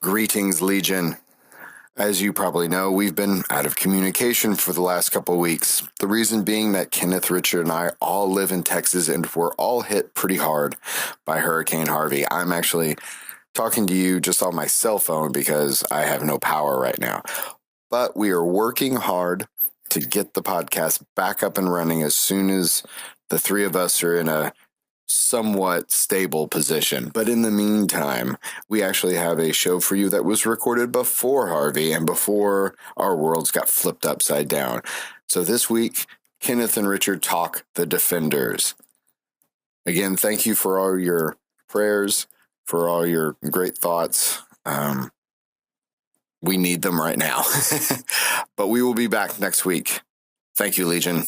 Greetings, Legion. As you probably know, we've been out of communication for the last couple of weeks. The reason being that Kenneth, Richard, and I all live in Texas and we're all hit pretty hard by Hurricane Harvey. I'm actually talking to you just on my cell phone because I have no power right now. But we are working hard to get the podcast back up and running as soon as the three of us are in a somewhat stable position. But in the meantime, we actually have a show for you that was recorded before Harvey and before our worlds got flipped upside down. So this week, Kenneth and Richard talk The Defenders. Again, thank you for all your prayers, for all your great thoughts. We need them right now. But we will be back next week. Thank you, Legion.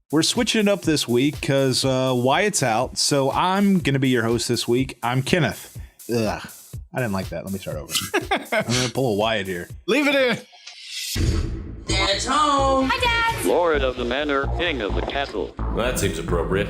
We're switching it up this week because Wyatt's out, so I'm going to be your host this week. I'm Kenneth. Ugh, I didn't like that. Let me start over. I'm going to pull a Wyatt here. Leave it in. Dad's home. Hi, Dad. Lord of the manor, king of the castle. Well, that seems appropriate.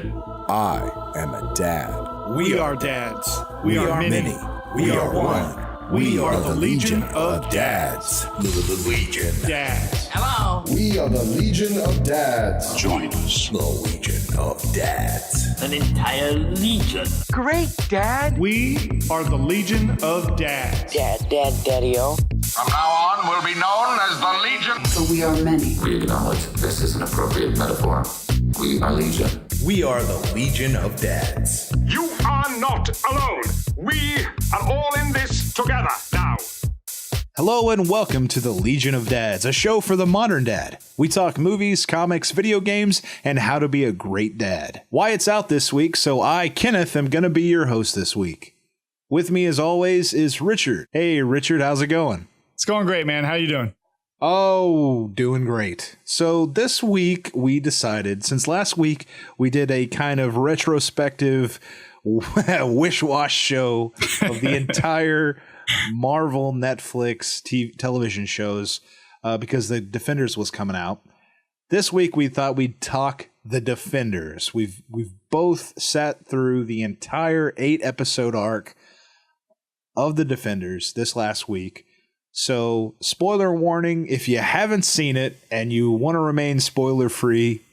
I am a dad. We are dads. We are many. We are one. We are the Legion of Dads. The Legion. Dads. Hello. We are the Legion of Dads. Join us. The Legion of Dads. An entire legion. Great, Dad. We are the Legion of Dads. Daddy-o. From now on, we'll be known as the Legion. So we are many. We acknowledge this is an appropriate metaphor. We are Legion. We are the Legion of Dads. You are not alone. We are all in this together now. Hello and welcome to the Legion of Dads, a show for the modern dad. We talk movies, comics, video games, and how to be a great dad. Wyatt's out this week, so I, Kenneth, am going to be your host this week. With me, as always, is Richard. Hey, Richard, how's it going? It's going great, man. How you doing? Oh, doing great. So this week we decided, since last week we did a kind of retrospective wish-wash show of the entire Marvel Netflix television shows because The Defenders was coming out. This week we thought we'd talk The Defenders. We've both sat through the entire 8-episode arc of The Defenders this last week. So, spoiler warning, if you haven't seen it and you want to remain spoiler-free,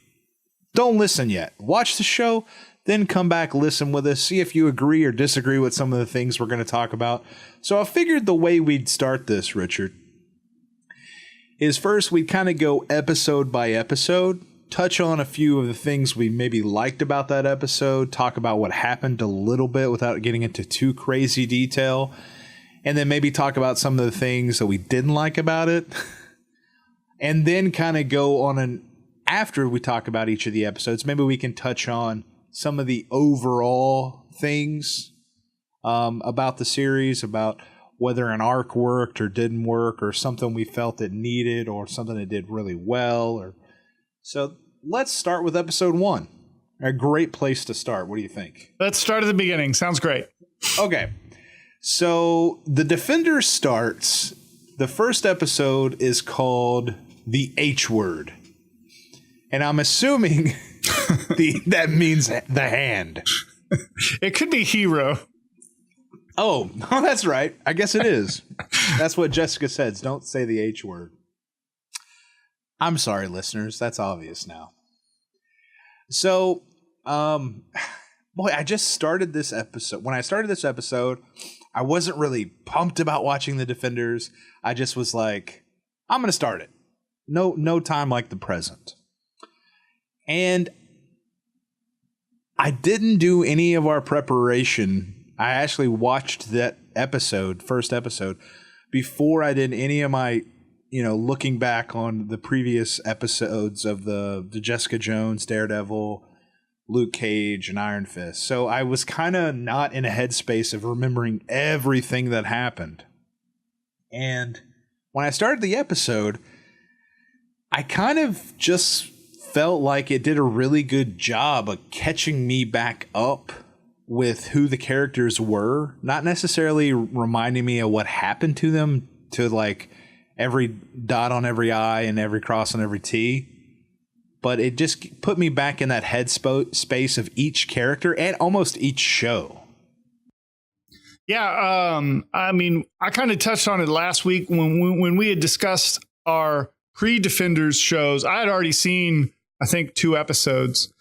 don't listen yet. Watch the show, then come back, listen with us, see if you agree or disagree with some of the things we're going to talk about. So I figured the way we'd start this, Richard, is first we'd kind of go episode by episode, touch on a few of the things we maybe liked about that episode, talk about what happened a little bit without getting into too crazy detail, and then maybe talk about some of the things that we didn't like about it. And then kind of go on after we talk about each of the episodes, maybe we can touch on some of the overall things about the series, about whether an arc worked or didn't work, or something we felt it needed, or something that did really well. So let's start with episode 1. A great place to start. What do you think? Let's start at the beginning. Sounds great. Okay. So The Defender starts. The first episode is called The H Word. And I'm assuming that means the hand. It could be hero. Oh, that's right. I guess it is. That's what Jessica says. Don't say the H word. I'm sorry, listeners. That's obvious now. So, boy, I just started this episode. When I started this episode, I wasn't really pumped about watching The Defenders. I just was like, I'm going to start it. No time like the present. And I didn't do any of our preparation. I actually watched that first episode, before I did any of my, looking back on the previous episodes of the Jessica Jones, Daredevil, Luke Cage, and Iron Fist. So I was kind of not in a headspace of remembering everything that happened. And when I started the episode, I kind of just felt like it did a really good job of catching me back up with who the characters were, not necessarily reminding me of what happened to them, to like every dot on every I and every cross on every T. But it just put me back in that head space of each character and almost each show. Yeah, I mean, I kind of touched on it last week when we had discussed our pre-Defenders shows. I had already seen, I think, 2 episodes.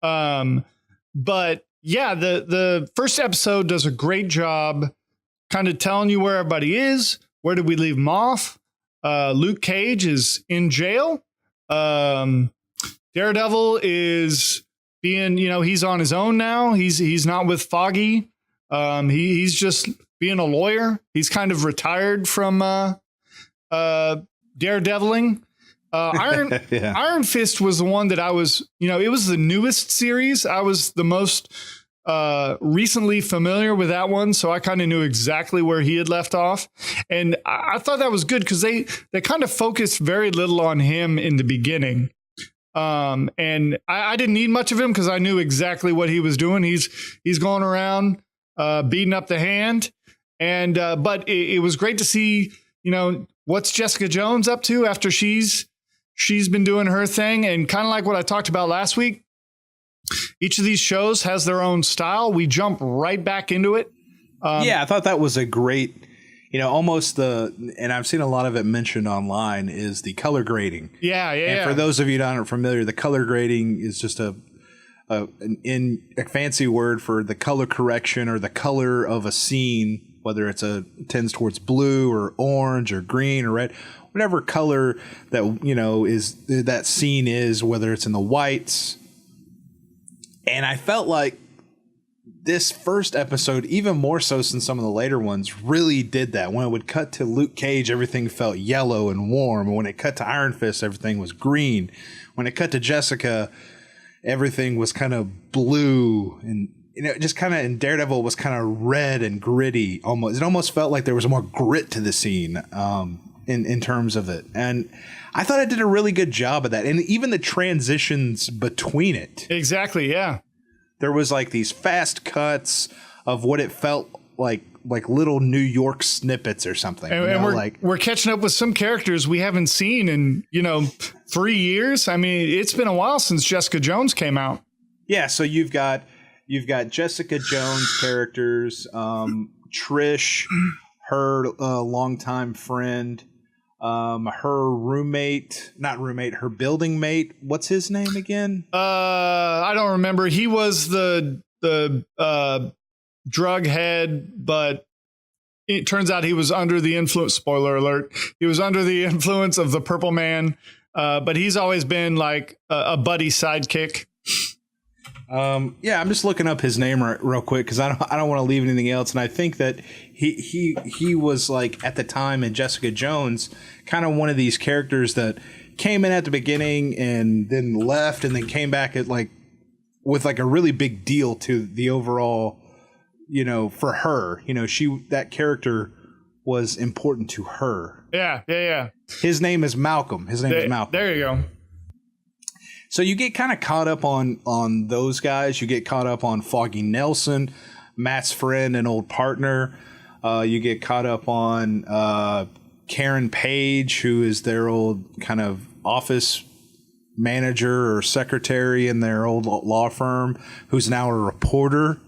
But yeah, the first episode does a great job kind of telling you where everybody is. Where did we leave them off? Luke Cage is in jail. Daredevil is being, he's on his own now. He's not with Foggy. He's just being a lawyer. He's kind of retired from daredeviling. Iron Fist was the one that I was, it was the newest series. I was the most recently familiar with that one, so I kind of knew exactly where he had left off, and I thought that was good because they kind of focused very little on him in the beginning. And I didn't need much of him because I knew exactly what he was doing. He's going around beating up the Hand, and but it was great to see, what's Jessica Jones up to after she's been doing her thing, and kind of like what I talked about last week. Each of these shows has their own style. We jump right back into it. Yeah, I thought that was a great, almost and I've seen a lot of it mentioned online, is the color grading. Yeah. For those of you that aren't familiar, the color grading is just a fancy word for the color correction or the color of a scene, whether it's tends towards blue or orange or green or red, whatever color that, is that scene is, whether it's in the whites. And I felt like this first episode, even more so than some of the later ones, really did that. When it would cut to Luke Cage, everything felt yellow and warm. And when it cut to Iron Fist, everything was green. When it cut to Jessica, everything was kind of blue. And just kind of, and Daredevil was kind of red and gritty. It almost felt like there was more grit to the scene in terms of it. And I thought I did a really good job of that. And even the transitions between it. Exactly, yeah. There was like these fast cuts of what it felt like little New York snippets or something. And we're catching up with some characters we haven't seen in, 3 years. I mean, it's been a while since Jessica Jones came out. Yeah, so you've got Jessica Jones characters, Trish, her longtime friend, her her building mate. What's his name again? I don't remember. He was the drug head, but it turns out he was under the influence. Spoiler alert. He was under the influence of the Purple Man. But he's always been like a buddy sidekick. Yeah, I'm just looking up his name real quick because I don't want to leave anything else. And I think that he was like at the time in Jessica Jones, kind of one of these characters that came in at the beginning and then left and then came back at with a really big deal to the overall, for her, that character was important to her. Yeah. His name is Malcolm. There you go. So you get kind of caught up on those guys. You get caught up on Foggy Nelson, Matt's friend and old partner. You get caught up on Karen Page, who is their old kind of office manager or secretary in their old law firm, who's now a reporter.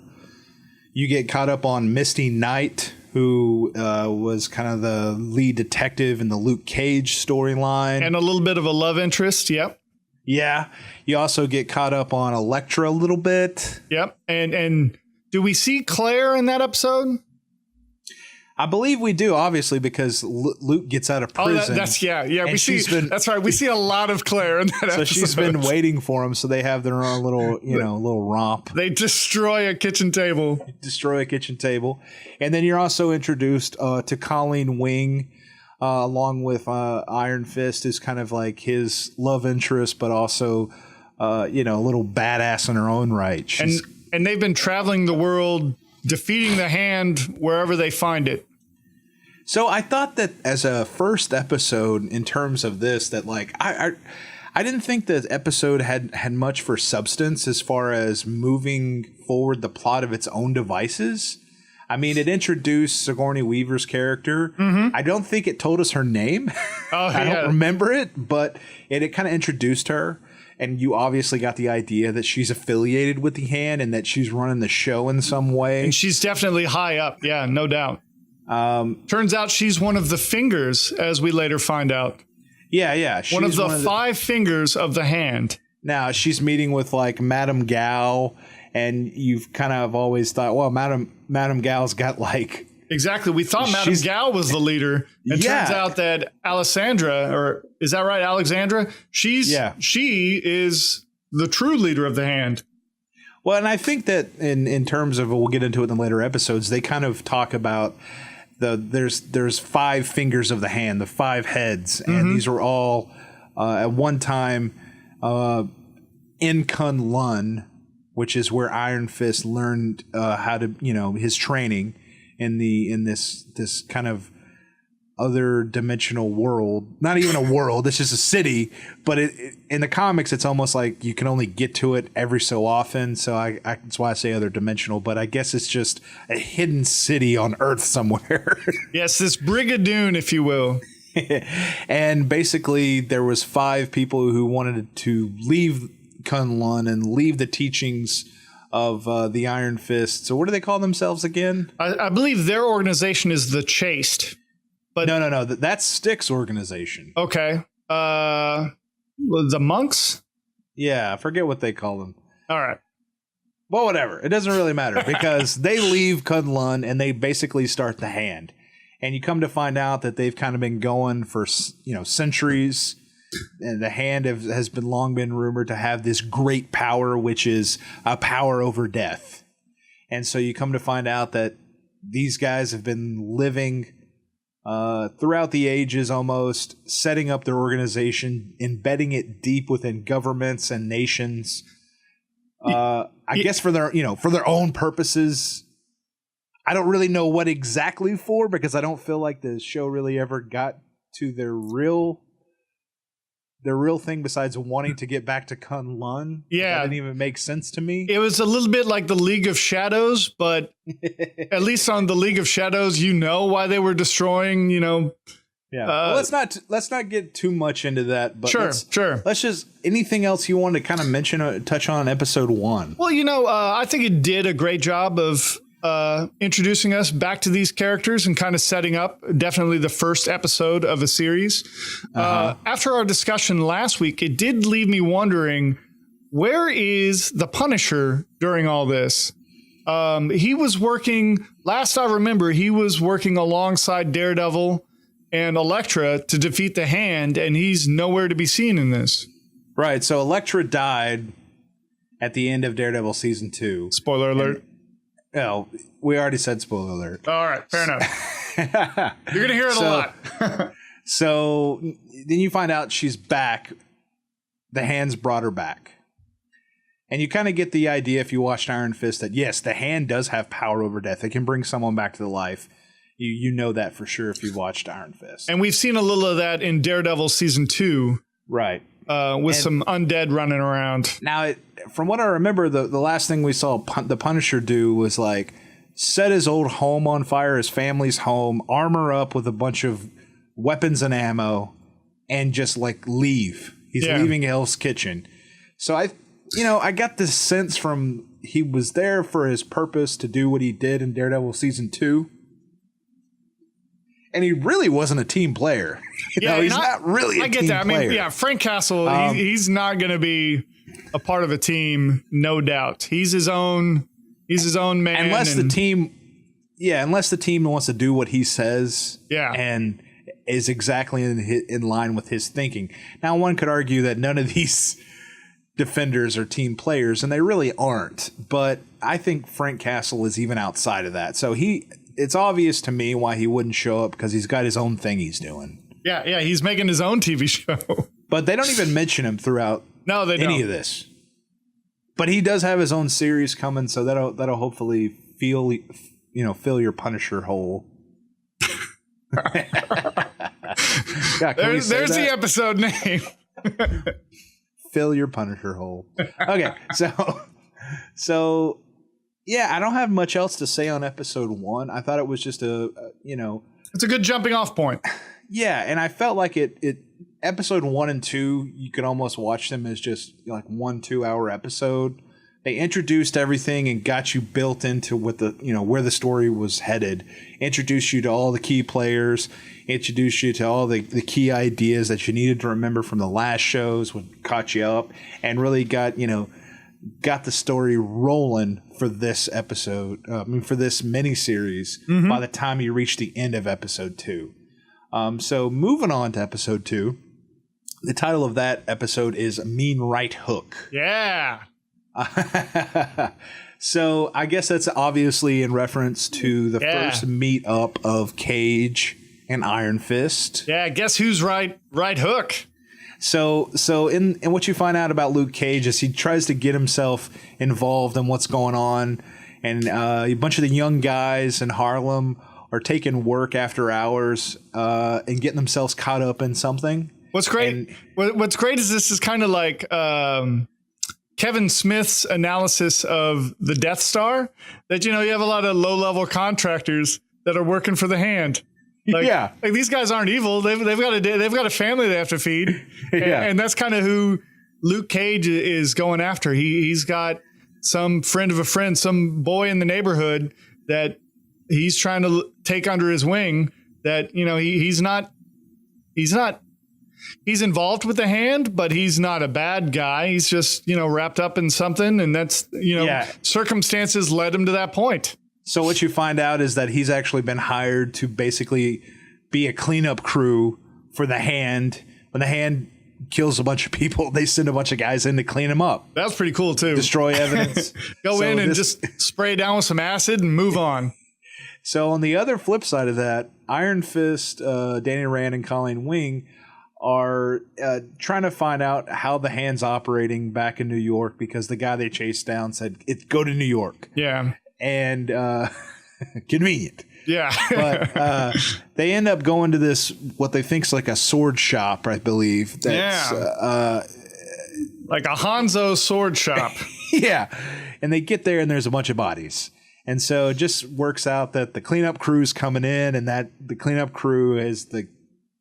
You get caught up on Misty Knight, who was kind of the lead detective in the Luke Cage storyline. And a little bit of a love interest, yep. Yeah. You also get caught up on Elektra a little bit. Yep. And do we see Claire in that episode? I believe we do, obviously, because Luke gets out of prison. Yeah. We see. That's right. We see a lot of Claire in that episode. So she's been waiting for him. So they have their own little, little romp. They destroy a kitchen table. And then you're also introduced to Colleen Wing, along with Iron Fist, who's kind of like his love interest, but also, a little badass in her own right. And they've been traveling the world, defeating the Hand wherever they find it. So I thought that as a first episode in terms of this, that I didn't think the episode had much for substance as far as moving forward the plot of its own devices. I mean, it introduced Sigourney Weaver's character. Mm-hmm. I don't think it told us her name. I don't remember it, but it kind of introduced her. and you obviously got the idea that she's affiliated with the Hand and that she's running the show in some way. And she's definitely high up. Yeah, no doubt. Turns out she's one of the fingers, as we later find out. Yeah. One of the 5 fingers of the Hand. Now, she's meeting with like Madame Gao, and you've kind of always thought, well, Madame Gao's got like... Exactly. We thought Madame Gao was the leader. It turns out that Alessandra, or is that right, Alexandra? She is the true leader of the Hand. Well, and I think that in terms of, we'll get into it in the later episodes, they kind of talk about there's 5 fingers of the Hand, the 5 heads, and these were all at one time in Kunlun, which is where Iron Fist learned how to, his training in this kind of other dimensional world. Not even a world, it's just a city, but in the comics it's almost like you can only get to it every so often, so I that's why I say other dimensional, but I guess it's just a hidden city on Earth somewhere. Yes, this Brigadoon, if you will. And basically there was 5 people who wanted to leave Kunlun and leave the teachings of the Iron Fist. So what do they call themselves again? I believe their organization is the Chaste. But no. That's Styx's organization. Okay. The monks? Yeah, I forget what they call them. All right. Well, whatever. It doesn't really matter because they leave Kunlun and they basically start the Hand. And you come to find out that they've kind of been going for, centuries. And the Hand has been long been rumored to have this great power, which is a power over death. And so you come to find out that these guys have been living throughout the ages, almost setting up their organization, embedding it deep within governments and nations. I guess for their own purposes. I don't really know what exactly for, because I don't feel like the show really ever got to their real thing besides wanting to get back to Kunlun. Yeah. That didn't even make sense to me. It was a little bit like the League of Shadows, but at least on the League of Shadows, why they were destroying, Yeah. Well, let's not get too much into that. But sure. Let's just, anything else you want to kind of mention or touch on episode 1? Well, I think it did a great job of introducing us back to these characters and kind of setting up definitely the first episode of a series. After our discussion last week, it did leave me wondering, where is the Punisher during all this? He was working, last I remember, he was working alongside Daredevil and Elektra to defeat the Hand, and he's nowhere to be seen in this. Right. So Elektra died at the end of Daredevil season 2. Spoiler alert. Oh, we already said spoiler alert. All right, fair enough. You're going to hear it a lot. So then you find out she's back. The Hand's brought her back. And you kind of get the idea, if you watched Iron Fist, that yes, the Hand does have power over death. It can bring someone back to the life. You know that for sure if you've watched Iron Fist. And we've seen a little of that in Daredevil season 2. Right. With some undead running around. Now, from what I remember, the last thing we saw the Punisher do was like set his old home on fire, his family's home, armor up with a bunch of weapons and ammo, and just like leave. He's leaving Hell's Kitchen. So I got this sense from he was there for his purpose to do what he did in Daredevil season 2. And he really wasn't a team player. He's not really a team player. I get that. I mean, Frank Castle, he's not going to be a part of a team, no doubt. He's his own man. Unless the team wants to do what he says and is exactly in line with his thinking. Now, one could argue that none of these defenders are team players, and they really aren't. But I think Frank Castle is even outside of that. So it's obvious to me why he wouldn't show up, because he's got his own thing he's doing. Yeah, he's making his own TV show. But they don't even mention him throughout any of this. But he does have his own series coming, so that'll hopefully fill your Punisher hole. There's the episode name. Fill your Punisher hole. Okay, so yeah, I don't have much else to say on episode 1. I thought it was just it's a good jumping off point. Yeah, and I felt like it episode 1 and 2, you could almost watch them as just like 1-2 hour episode. They introduced everything and got you built into what the, where the story was headed. Introduced you to all the key players. Introduced you to all the key ideas that you needed to remember from the last shows, what caught you up, and really got the story rolling for this episode. For this miniseries. By the time you reach the end of episode 2. So moving on to episode 2, the title of that episode is Mean Right Hook. Yeah. So I guess that's obviously in reference to the first meet up of Cage and Iron Fist. Yeah, guess who's right hook? So in what you find out about Luke Cage is he tries to get himself involved in what's going on, and a bunch of the young guys in Harlem are taking work after hours and getting themselves caught up in something. What's great is this is kind of like Kevin Smith's analysis of the Death Star, that, you have a lot of low-level contractors that are working for the hand. Like these guys aren't evil. They've got a family they have to feed. And that's kind of who Luke Cage is going after. He's got some friend of a friend, some boy in the neighborhood that he's trying to take under his wing, that, he's involved with the hand, but he's not a bad guy. He's just, wrapped up in something, and that's, circumstances led him to that point. So what you find out is that he's actually been hired to basically be a cleanup crew for the hand. When the hand kills a bunch of people, they send a bunch of guys in to clean them up. That's pretty cool too. Destroy evidence. Go in and just spray down with some acid and move on. So on the other flip side of that, Iron Fist, Danny Rand, and Colleen Wing are trying to find out how the hand's operating back in New York, because the guy they chased down said, go to New York. Yeah. And convenient. Yeah. But they end up going to this, what they think's like a sword shop, I believe. That's, like a Hanzo sword shop. Yeah. And they get there and there's a bunch of bodies. And so it just works out that the cleanup crew's coming in, and that the cleanup crew is the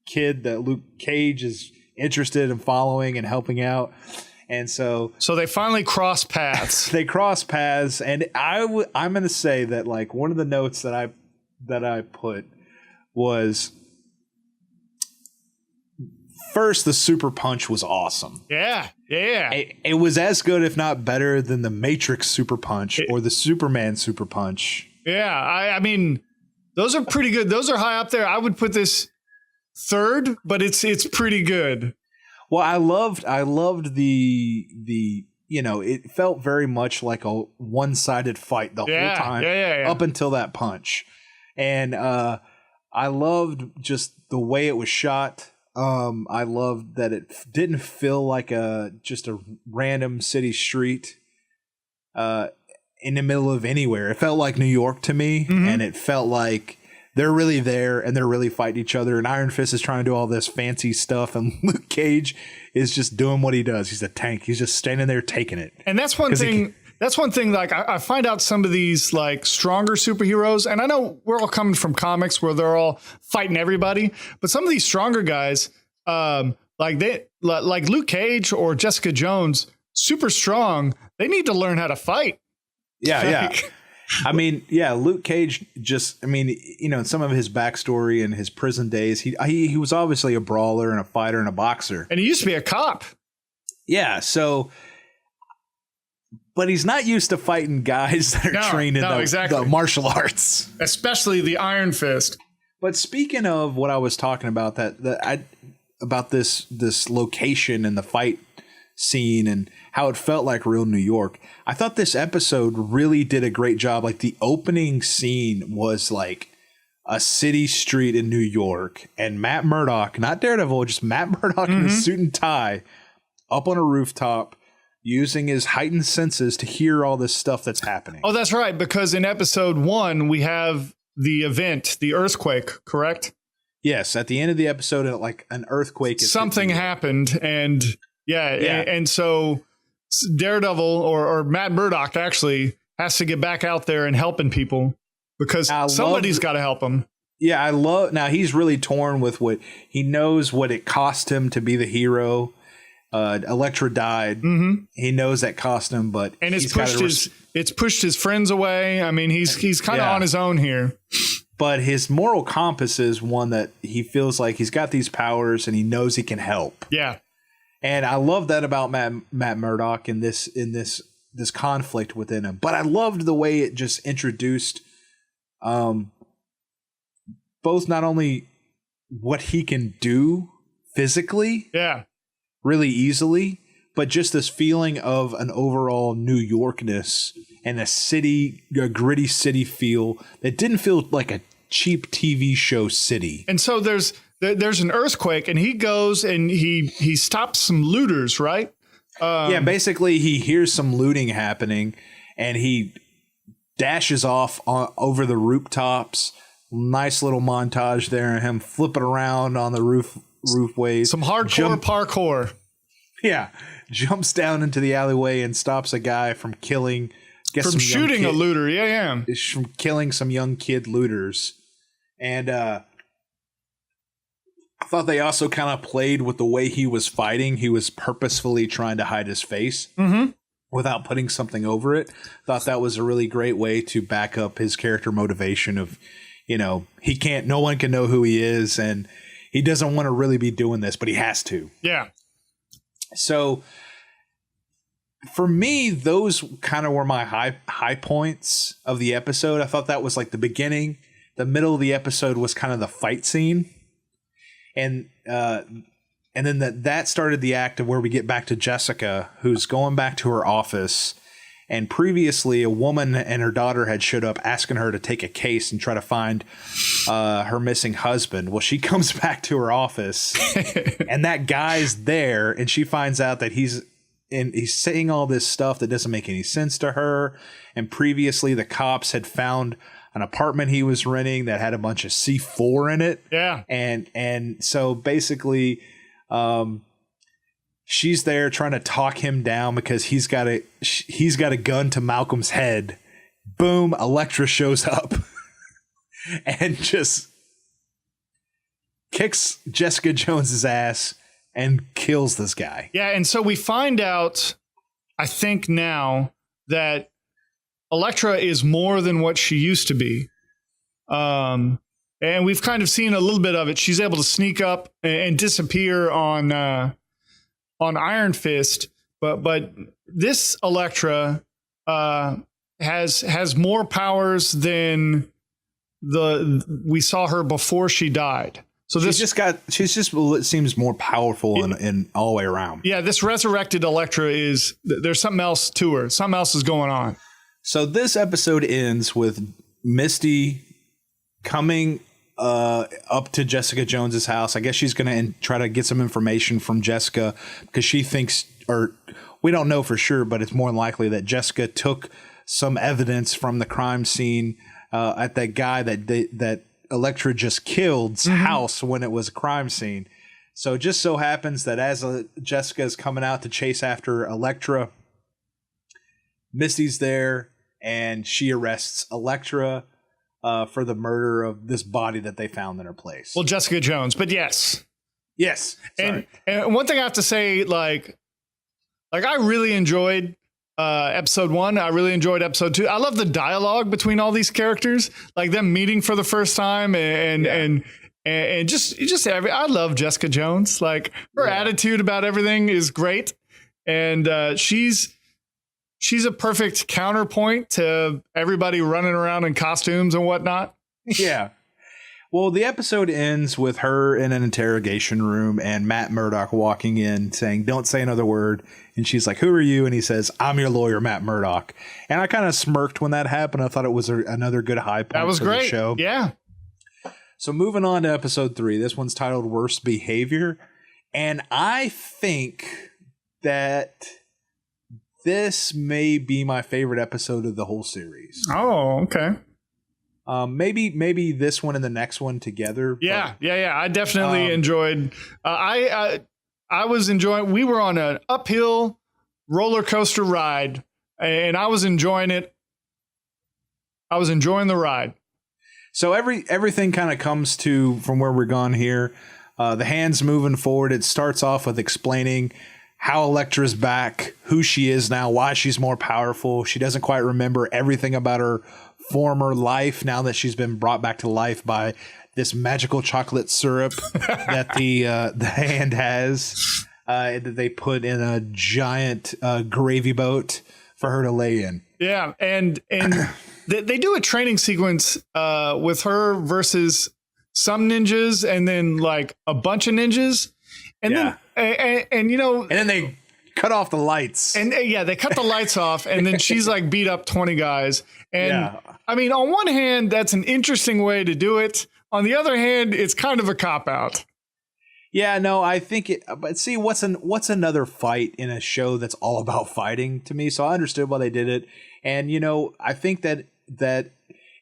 kid that Luke Cage is interested in following and helping out. And so they finally cross paths. They cross paths, and I'm going to say that, like, one of the notes that I put was, first, the super punch was awesome. Yeah. It was as good, if not better, than the Matrix super punch or the Superman super punch. Yeah, I mean, those are pretty good. Those are high up there. I would put this third, but it's pretty good. Well, I loved the it felt very much like a one-sided fight the whole time up until that punch. And I loved just the way it was shot. I loved that it didn't feel like just a random city street in the middle of anywhere. It felt like New York to me, and it felt like they're really there and they're really fighting each other. And Iron Fist is trying to do all this fancy stuff, and Luke Cage is just doing what he does. He's a tank. He's just standing there taking it. And that's one thing. That's one thing. Like, I find out some of these like stronger superheroes, and I know we're all coming from comics where they're all fighting everybody, but some of these stronger guys, like Luke Cage or Jessica Jones, super strong. They need to learn how to fight. Yeah. I mean, Luke Cage in some of his backstory and his prison days, he was obviously a brawler and a fighter and a boxer. And he used to be a cop. Yeah, so, but he's not used to fighting guys that are trained in the martial arts. Especially the Iron Fist. But speaking of what I was talking about, about this location and the fight scene and how it felt like real New York, I thought this episode really did a great job. Like, the opening scene was like a city street in New York, and Matt Murdock, not Daredevil, just Matt Murdock in a suit and tie up on a rooftop using his heightened senses to hear all this stuff that's happening. Oh, that's right. Because in episode 1, we have the event, the earthquake, correct? Yes. At the end of the episode, like an earthquake. Something happened. And and so Daredevil or Matt Murdock actually has to get back out there and helping people because somebody's got to help him. Yeah, I love. Now he's really torn with what he knows what it cost him to be the hero. Elektra died. Mm-hmm. He knows that cost him, but and it's pushed his friends away. I mean, he's kind of on his own here. But his moral compass is one that he feels like he's got these powers and he knows he can help. Yeah, and I love that about Matt Murdock in this conflict within him. But I loved the way it just introduced, both not only what he can do physically, really easily, but just this feeling of an overall New Yorkness and a gritty city feel that didn't feel like a cheap TV show city. And so there's an earthquake, and he goes and he stops some looters, right? Basically he hears some looting happening, and he dashes off over the rooftops. Nice little montage there, him flipping around on the roofways. Some hardcore parkour. Yeah, jumps down into the alleyway and stops a guy from killing. From shooting a looter, from killing some young kid looters. And I thought they also kind of played with the way he was fighting. He was purposefully trying to hide his face without putting something over it. Thought that was a really great way to back up his character motivation of, no one can know who he is, and he doesn't want to really be doing this, but he has to. Yeah. So for me, those kind of were my high points of the episode. I thought that was like the beginning. The middle of the episode was kind of the fight scene. And then that started the act of where we get back to Jessica, who's going back to her office. And previously, a woman and her daughter had showed up asking her to take a case and try to find her missing husband. Well, she comes back to her office and that guy's there, and she finds out that he's saying all this stuff that doesn't make any sense to her. And previously, the cops had found an apartment he was renting that had a bunch of C4 in it. Yeah. And so basically, she's there trying to talk him down because he's got a gun to Malcolm's head. Boom, Elektra shows up and just kicks Jessica Jones's ass and kills this guy. Yeah, and so we find out, I think now, that Elektra is more than what she used to be. And we've kind of seen a little bit of it. She's able to sneak up and disappear on Iron Fist, but this Elektra has more powers than we saw her before she died. So it seems more powerful in all the way around. Yeah, this resurrected Elektra there's something else to her. Something else is going on. So this episode ends with Misty coming up to Jessica Jones's house. I guess she's going to try to get some information from Jessica because she thinks, or we don't know for sure, but it's more likely that Jessica took some evidence from the crime scene at that guy that Elektra just killed's house when it was a crime scene. So it just so happens that as Jessica is coming out to chase after Elektra, Misty's there and she arrests Elektra for the murder of this body that they found in her place. Well, Jessica Jones, but yes. Sorry. And one thing I have to say, like I really enjoyed episode 1. I really enjoyed episode 2. I love the dialogue between all these characters, like them meeting for the first time and just I love Jessica Jones. Like her attitude about everything is great. And she's a perfect counterpoint to everybody running around in costumes and whatnot. Yeah. Well, the episode ends with her in an interrogation room and Matt Murdock walking in saying, "Don't say another word." And she's like, "Who are you?" And he says, "I'm your lawyer, Matt Murdock." And I kind of smirked when that happened. I thought it was another good high point. That was great. The show. Yeah. So moving on to episode 3. This one's titled Worst Behavior. And I think that this may be my favorite episode of the whole series. Oh, okay. Maybe this one and the next one together. Yeah. I definitely enjoyed. I was enjoying. We were on an uphill roller coaster ride, and I was enjoying it. I was enjoying the ride. So everything kind of comes to from where we're gone here. The hands moving forward. It starts off with explaining how Elektra's back, who she is now, why she's more powerful. She doesn't quite remember everything about her former life now that she's been brought back to life by this magical chocolate syrup that the hand has that they put in a giant gravy boat for her to lay in. Yeah, and they do a training sequence with her versus some ninjas, and then like a bunch of ninjas, and then and you know, and then they cut off the lights, and they cut the lights off, and then she's like beat up 20 guys, and I mean, on one hand, that's an interesting way to do it. On the other hand, it's kind of a cop out. Yeah, no, I think it. But see, what's another fight in a show that's all about fighting to me? So I understood why they did it, and you know, I think that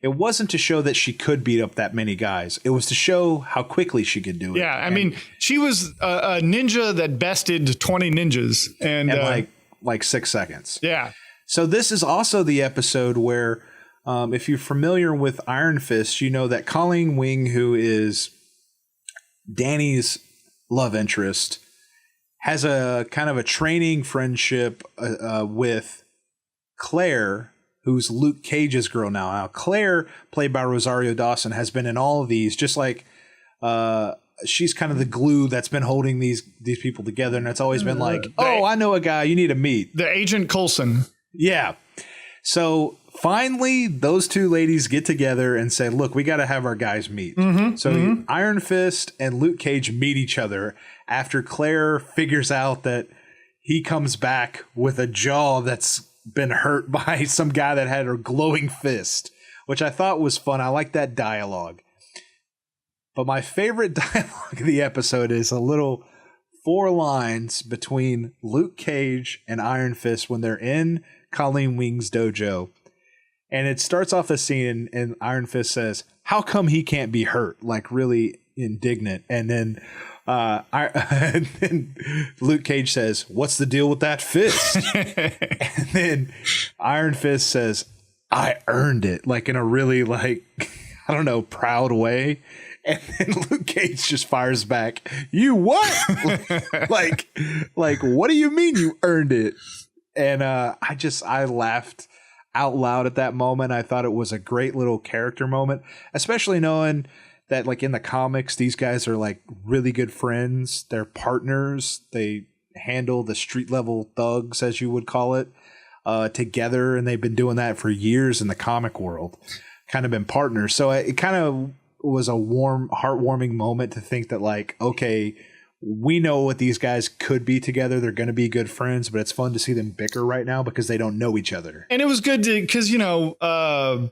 it wasn't to show that she could beat up that many guys. It was to show how quickly she could do it. Yeah, I mean, she was a ninja that bested 20 ninjas, and like 6 seconds. Yeah. So this is also the episode where, if you're familiar with Iron Fist, you know that Colleen Wing, who is Danny's love interest, has a kind of a training friendship with Claire, who's Luke Cage's girl now. Now, Claire, played by Rosario Dawson, has been in all of these, just like she's kind of the glue that's been holding these people together, and it's always been like, oh, I know a guy you need to meet. The Agent Coulson. Yeah. So finally, those two ladies get together and say, look, we got to have our guys meet. So Iron Fist and Luke Cage meet each other after Claire figures out that he comes back with a jaw that's been hurt by some guy that had a glowing fist, which I thought was fun. I like that dialogue. But my favorite dialogue of the episode is a little 4 lines between Luke Cage and Iron Fist when they're in Colleen Wing's dojo. And it starts off the scene and Iron Fist says, how come he can't be hurt? Like really indignant. And then and then Luke Cage says, what's the deal with that fist? And then Iron Fist says, I earned it, like in a really like, I don't know, proud way. And then Luke Cage just fires back, you what? like what do you mean you earned it? And I laughed out loud at that moment. I thought it was a great little character moment, especially knowing that like in the comics, these guys are like really good friends. They're partners. They handle the street level thugs, as you would call it, together. And they've been doing that for years in the comic world, kind of been partners. So it kind of was a warm, heartwarming moment to think that like, okay, we know what these guys could be together. They're going to be good friends, but it's fun to see them bicker right now because they don't know each other. And it was good because, you know,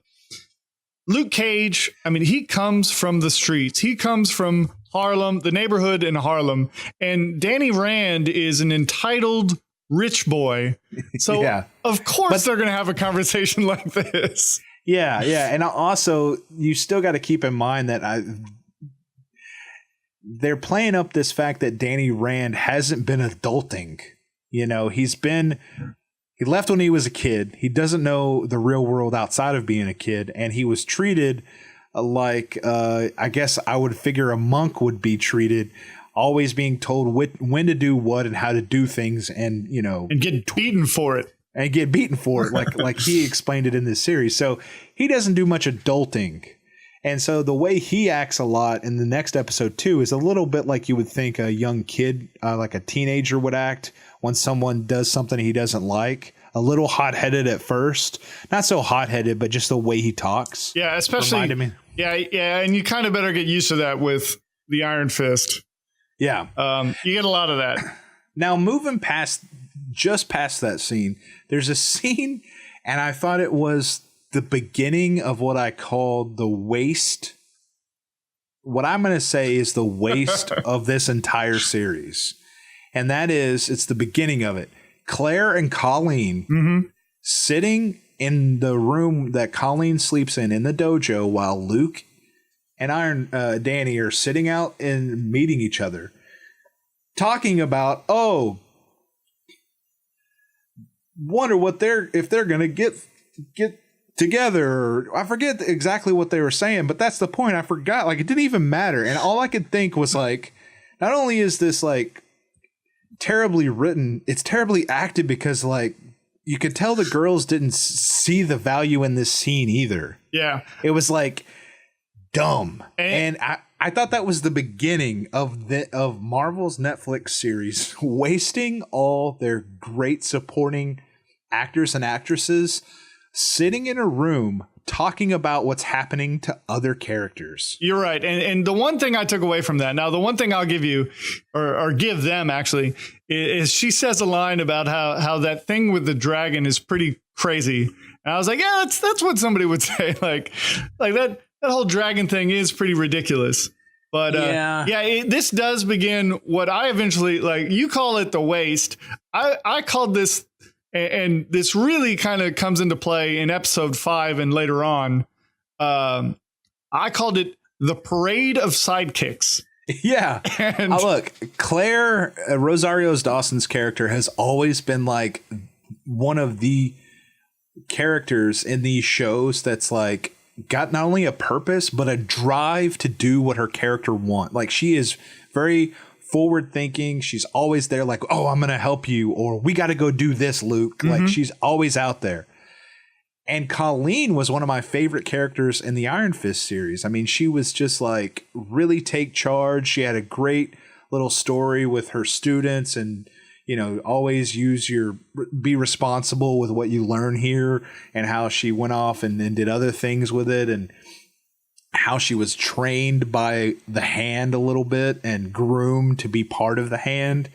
Luke Cage, I mean, he comes from the streets. He comes from Harlem, the neighborhood in Harlem. And Danny Rand is an entitled rich boy. So, of course, they're going to have a conversation like this. Yeah, yeah. And also, you still got to keep in mind that they're playing up this fact that Danny Rand hasn't been adulting. You know, he left when he was a kid. He doesn't know the real world outside of being a kid. And he was treated like, I guess I would figure a monk would be treated, always being told when to do what and how to do things. And, you know, and get beaten for it. And get beaten for it. Like he explained it in this series. So he doesn't do much adulting. And so the way he acts a lot in the next episode too is a little bit like you would think a young kid, like a teenager would act when someone does something he doesn't like. A little hot-headed at first, not so hot-headed, but just the way he talks. Yeah, especially. Yeah, and you kind of better get used to that with the Iron Fist. Yeah, you get a lot of that. Now moving just past that scene, there's a scene, and I thought it was the beginning of what I called the waste. What I'm going to say is the waste of this entire series. And that is, it's the beginning of it. Claire and Colleen sitting in the room that Colleen sleeps in the dojo while Luke and Danny are sitting out and meeting each other. Talking about, wonder what if they're going to get together. I forget exactly what they were saying, but that's the point. I forgot. Like, it didn't even matter. And all I could think was like, not only is this like terribly written, it's terribly acted, because like you could tell the girls didn't see the value in this scene either. Yeah. It was like dumb. And I thought that was the beginning of Marvel's Netflix series wasting all their great supporting actors and actresses sitting in a room talking about what's happening to other characters. You're right. And the one thing I took away from that, now the one thing I'll give you, or give them actually, is she says a line about how that thing with the dragon is pretty crazy. And I was like, yeah, that's what somebody would say. Like that whole dragon thing is pretty ridiculous. But this does begin what I eventually, like, you call it the waste. I called this, and this really kind of comes into play in episode 5 and later on. I called it the parade of sidekicks. Yeah. And look, Claire, Rosario Dawson's character, has always been like one of the characters in these shows that's like got not only a purpose, but a drive to do what her character wants. Like, she is very forward thinking. She's always there like, oh, I'm going to help you, or we got to go do this, Luke. Mm-hmm. Like, she's always out there. And Colleen was one of my favorite characters in the Iron Fist series. I mean, she was just like really take charge. She had a great little story with her students, and, you know, always be responsible with what you learn here, and how she went off and then did other things with it, and how she was trained by the Hand a little bit and groomed to be part of the Hand.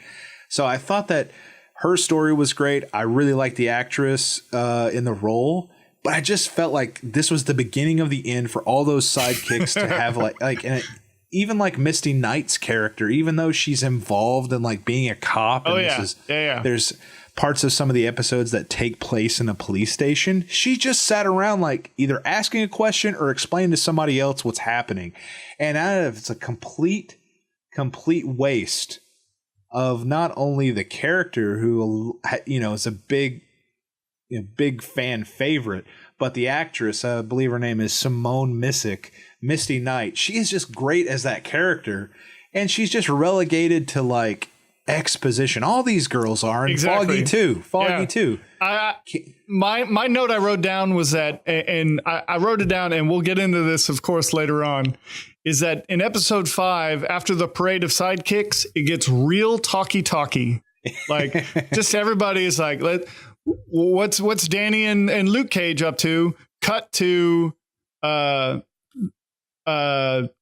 So I thought that her story was great. I really liked the actress in the role, but I just felt like this was the beginning of the end for all those sidekicks to have and even like Misty Knight's character, even though she's involved in like being a cop. And there's parts of some of the episodes that take place in a police station. She just sat around like either asking a question or explaining to somebody else what's happening. And it's a complete waste of not only the character who, you know, is a big fan favorite, but the actress, I believe her name is Simone Missick, Misty Knight. She is just great as that character, and she's just relegated to like exposition. All these girls are, and exactly. Foggy too. My note I wrote down was that, and I wrote it down, and we'll get into this, of course, later on, is that in episode 5, after the parade of sidekicks, it gets real talky. Like, just everybody is like, what's Danny and Luke Cage up to? Cut to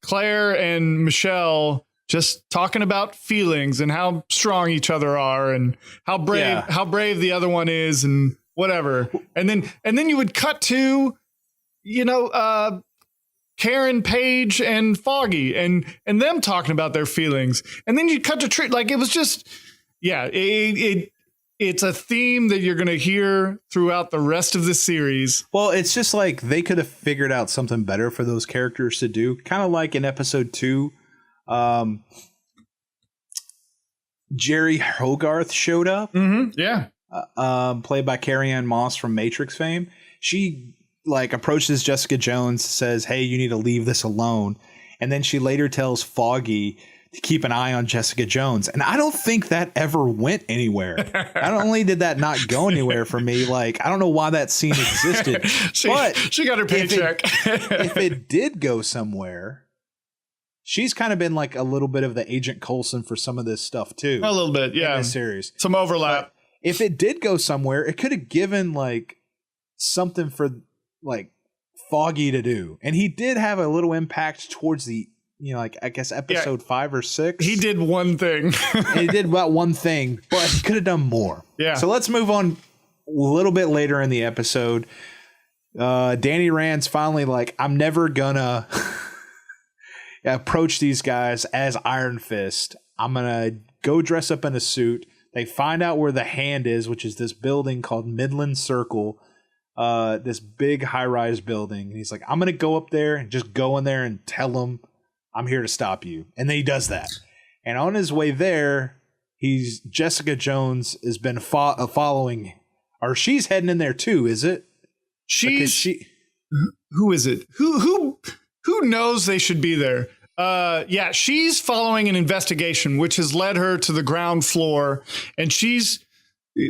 Claire and Michelle just talking about feelings and how strong each other are, and how brave the other one is, and whatever. And then you would cut to, you know, Karen Page and Foggy and them talking about their feelings. And then you cut to Trick. Like, it was just, it's a theme that you're going to hear throughout the rest of the series. Well, it's just like they could have figured out something better for those characters to do. Kind of like in episode 2, Jerry Hogarth showed up. Mm-hmm. Yeah. Played by Carrie-Anne Moss from Matrix fame. She like approaches Jessica Jones, says, hey, you need to leave this alone. And then she later tells Foggy to keep an eye on Jessica Jones. And I don't think that ever went anywhere. Not only did that not go anywhere for me, like, I don't know why that scene existed. But she got her paycheck. If it did go somewhere, she's kind of been like a little bit of the Agent Coulson for some of this stuff too. A little bit, yeah. In this series. Some overlap. But if it did go somewhere, it could have given like something for like Foggy to do. And he did have a little impact towards the, you know, like I guess episode 5 or 6. He did one thing. He did about one thing, but he could have done more. Yeah. So let's move on a little bit later in the episode. Danny Rand's finally like, I'm never gonna approach these guys as Iron Fist. I'm gonna go dress up in a suit. They find out where the Hand is, which is this building called Midland Circle. This big high-rise building. And he's like, I'm going to go up there and just go in there and tell them I'm here to stop you. And then he does that. And on his way there, Jessica Jones has been following, or she's heading in there too, is it? She's who is it? Who knows they should be there? Yeah, she's following an investigation, which has led her to the ground floor, and she's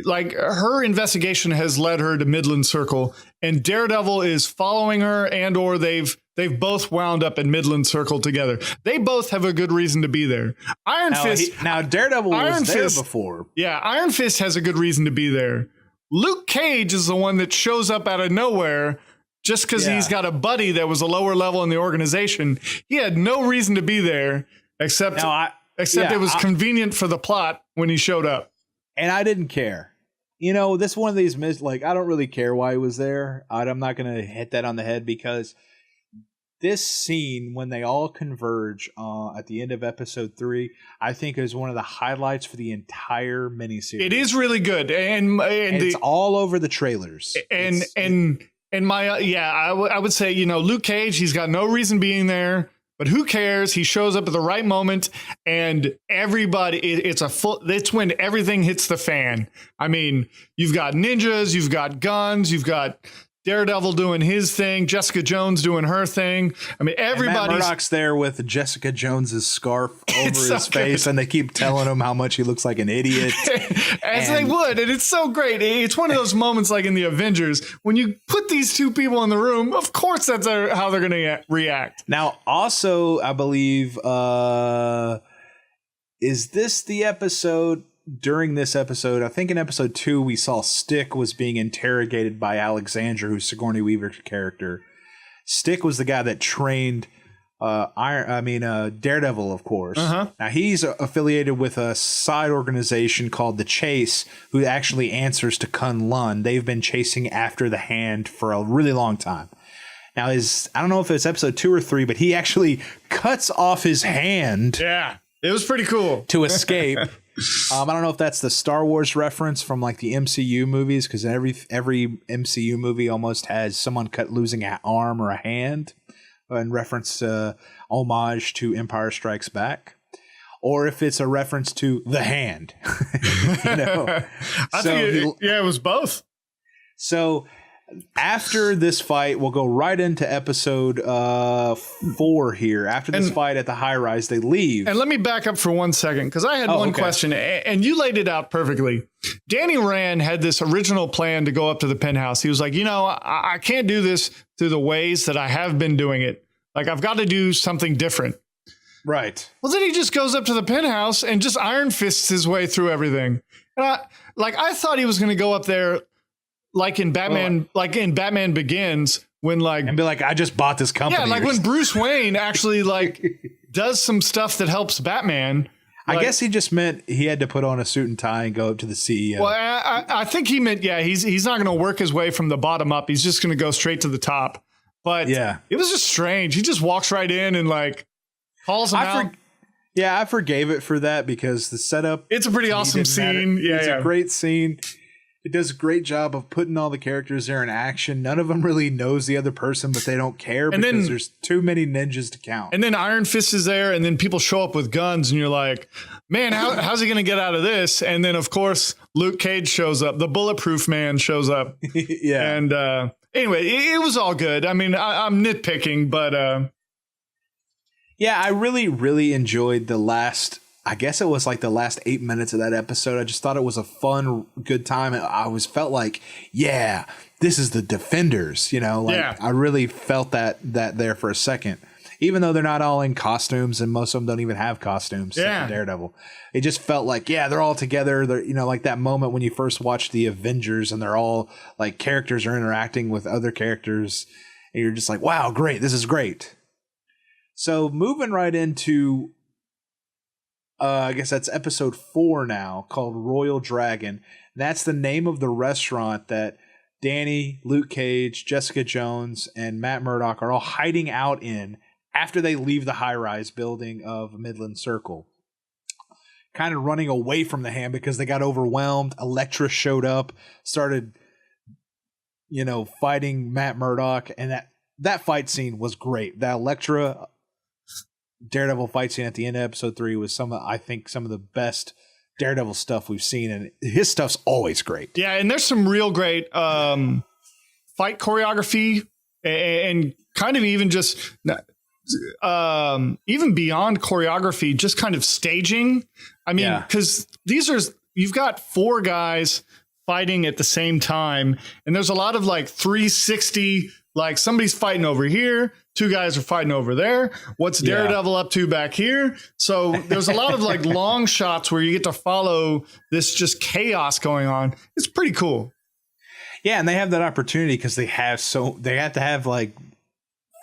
like, her investigation has led her to Midland Circle, and Daredevil is following her, and or they've both wound up in Midland Circle together. They both have a good reason to be there. Iron Fist. Daredevil was there before. Yeah, Iron Fist has a good reason to be there. Luke Cage is the one that shows up out of nowhere just because he's got a buddy that was a lower level in the organization. He had no reason to be there except it was convenient for the plot when he showed up. And I didn't care. You know, this one of these I don't really care why he was there. I'm not going to hit that on the head because this scene, when they all converge at the end of episode 3, I think is one of the highlights for the entire miniseries. It is really good. And it's all over the trailers. I would say, you know, Luke Cage, he's got no reason being there. But who cares? He shows up at the right moment, and everybody, it's when everything hits the fan. I mean, you've got ninjas, you've got guns, you've got Daredevil doing his thing, Jessica Jones doing her thing. I mean, everybody's... Matt Murdock's there with Jessica Jones's scarf over his face, and they keep telling him how much he looks like an idiot. They would, and it's so great. It's one of those moments like in the Avengers, when you put these two people in the room, of course that's how they're going to react. Now, also, I believe, is this the episode... During this episode, I think in episode 2, we saw Stick was being interrogated by Alexandra, who's Sigourney Weaver's character. Stick was the guy that trained Daredevil, of course. Uh-huh. Now, he's affiliated with a side organization called The Chase, who actually answers to Kun Lun. They've been chasing after the Hand for a really long time. Now, I don't know if it's episode 2 or 3, but he actually cuts off his hand. Yeah, it was pretty cool. To escape. I don't know if that's the Star Wars reference from like the MCU movies, because every MCU movie almost has someone losing an arm or a hand in reference homage to Empire Strikes Back, or if it's a reference to the Hand. You know, I think it was both. So after this fight, we'll go right into episode 4 here. After this fight at the high rise, they leave. And let me back up for 1 second, because I had one question, and you laid it out perfectly. Danny Rand had this original plan to go up to the penthouse. He was like, you know, I can't do this through the ways that I have been doing it. Like, I've got to do something different. Right. Well, then he just goes up to the penthouse and just Iron Fists his way through everything. And I thought he was going to go up there like in Batman, Batman Begins, when and be like, I just bought this company. Yeah, like when Bruce Wayne actually does some stuff that helps Batman. I guess he just meant he had to put on a suit and tie and go up to the CEO. Well, I think he meant, he's not going to work his way from the bottom up. He's just going to go straight to the top. But it was just strange. He just walks right in and calls him out. I forgave it for that because the setup. It's a pretty awesome scene. It's a great scene. It does a great job of putting all the characters there in action. None of them really knows the other person, but they don't care because there's too many ninjas to count. And then Iron Fist is there, and then people show up with guns, and you're like, man, how's he going to get out of this? And then, of course, Luke Cage shows up. The Bulletproof Man shows up. Yeah. And anyway, it was all good. I mean, I'm nitpicking, but... I really, really enjoyed the last... I guess it was like the last 8 minutes of that episode. I just thought it was a fun, good time. I felt like, this is the Defenders, you know, I really felt that there for a second, even though they're not all in costumes and most of them don't even have costumes. Except for Daredevil. It just felt like, they're all together. They're, you know, like that moment when you first watch the Avengers and they're all like characters are interacting with other characters and you're just like, wow, great. This is great. So moving right into, I guess that's episode 4 now, called Royal Dragon. That's the name of the restaurant that Danny, Luke Cage, Jessica Jones, and Matt Murdock are all hiding out in after they leave the high-rise building of Midland Circle. Kind of running away from the Hand because they got overwhelmed. Elektra showed up, started, fighting Matt Murdock, and that fight scene was great. That Elektra Daredevil fight scene at the end of episode 3 was some of the best Daredevil stuff we've seen, and his stuff's always great. Yeah, and there's some real great fight choreography and kind of even just even beyond choreography, just kind of staging. I mean, because you've got 4 guys fighting at the same time, and there's a lot of like 360, like somebody's fighting over here, 2 guys are fighting over there. What's Daredevil up to back here? So there's a lot of like long shots where you get to follow this just chaos going on. It's pretty cool. Yeah, and they have that opportunity because they have to have like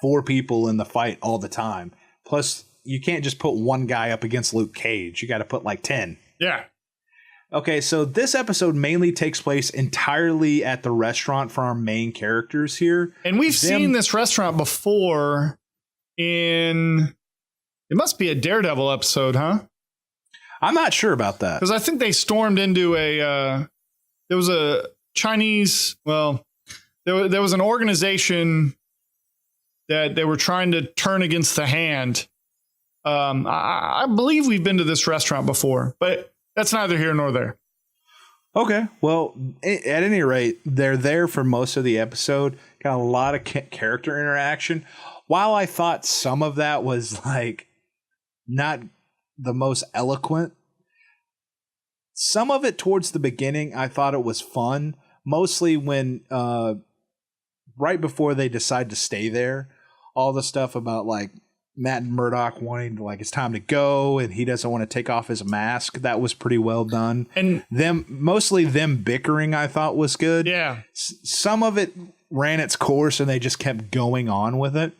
4 people in the fight all the time. Plus, you can't just put one guy up against Luke Cage. You got to put like 10. Yeah. Okay, so this episode mainly takes place entirely at the restaurant for our main characters here. And we've seen this restaurant before it must be a Daredevil episode, huh? I'm not sure about that. Because I think they stormed into there was a Chinese, there was an organization that they were trying to turn against the hand. I believe we've been to this restaurant before, but that's neither here nor there. Okay. Well, at any rate, they're there for most of the episode. Got a lot of character interaction. While I thought some of that was like not the most eloquent, some of it towards the beginning, I thought it was fun. Mostly when right before they decide to stay there, all the stuff about like Matt Murdock wanting to, like, it's time to go and he doesn't want to take off his mask. That was pretty well done. And mostly them bickering, I thought was good. Yeah. Some of it ran its course and they just kept going on with it.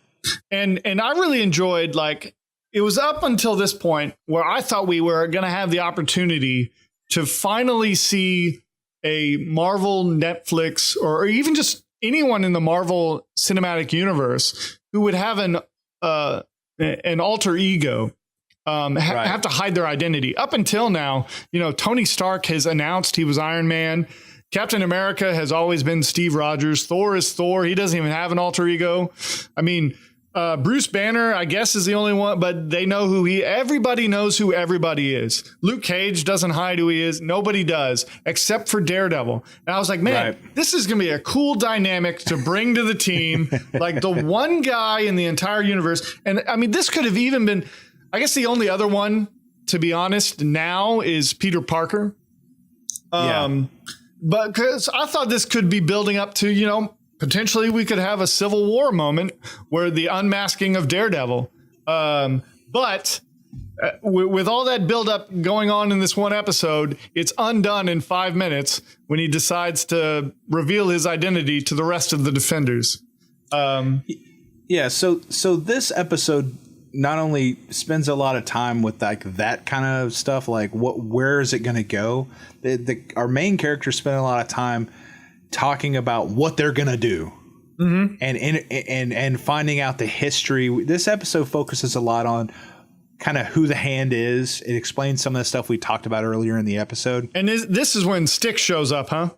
And I really enjoyed, like, it was up until this point where I thought we were going to have the opportunity to finally see a Marvel, Netflix, or even just anyone in the Marvel Cinematic Universe who would have an alter ego, have to hide their identity. Up until now, Tony Stark has announced he was Iron Man. Captain America has always been Steve Rogers. Thor is Thor. He doesn't even have an alter ego. I mean, Bruce Banner, I guess, is the only one, but they know everybody knows who everybody is. Luke Cage doesn't hide who he is. Nobody does, except for Daredevil. And I was like, man, this is going to be a cool dynamic to bring to the team. Like the one guy in the entire universe. And I mean, this could have even been, I guess the only other one, to be honest, now is Peter Parker. But because I thought this could be building up to, potentially we could have a Civil War moment where the unmasking of Daredevil. But with all that buildup going on in this one episode, it's undone in 5 minutes when he decides to reveal his identity to the rest of the Defenders. So this episode not only spends a lot of time with like that kind of stuff, like where is it going to go? Our main characters spend a lot of time talking about what they're gonna do, and finding out the history. This episode focuses a lot on kind of who the Hand is. It explains some of the stuff we talked about earlier in the episode. And this is when Stick shows up, huh?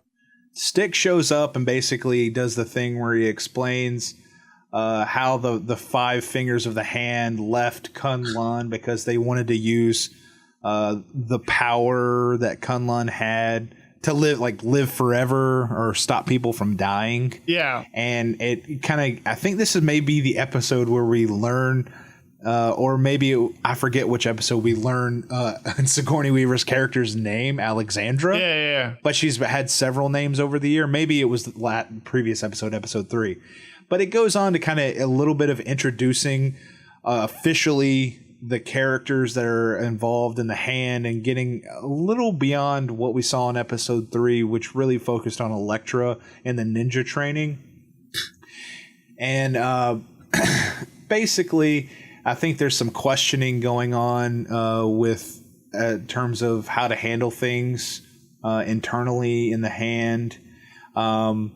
Stick shows up and basically does the thing where he explains how the 5 fingers of the Hand left Kunlun because they wanted to use the power that Kunlun had to live forever or stop people from dying. Yeah. And it kind of, I think this is maybe the episode where we learn, or maybe I forget which episode we learn Sigourney Weaver's character's name, Alexandra. Yeah. But she's had several names over the year. Maybe it was the previous episode 3. But it goes on to kind of a little bit of introducing officially the characters that are involved in the Hand and getting a little beyond what we saw in episode 3, which really focused on Elektra and the ninja training. And basically, I think there's some questioning going on with terms of how to handle things internally in the Hand. And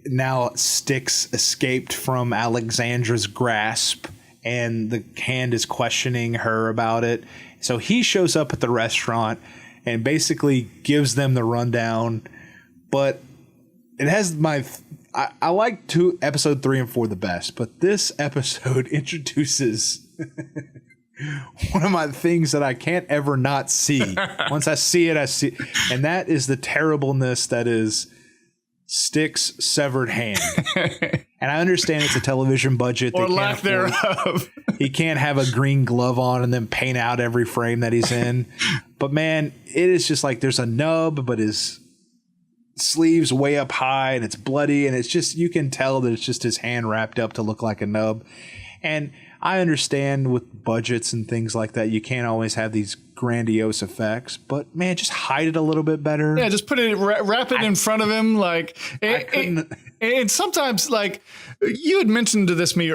now Styx escaped from Alexandra's grasp, and the Hand is questioning her about it. So he shows up at the restaurant and basically gives them the rundown. But it has I like episode 3 and 4 the best, but this episode introduces one of my things that I can't ever not see. Once I see it, I see. And that is the terribleness that is Stick's severed hand. And I understand it's a television budget. Or lack thereof. He can't have a green glove on and then paint out every frame that he's in. But man, it is just like there's a nub, but his sleeves way up high and it's bloody. And it's just, you can tell that it's just his hand wrapped up to look like a nub. And I understand with budgets and things like that, you can't always have these grandiose effects, but man, just hide it a little bit better. Yeah, just put it, wrap it in front of him. Like, and sometimes, like, you had mentioned this to me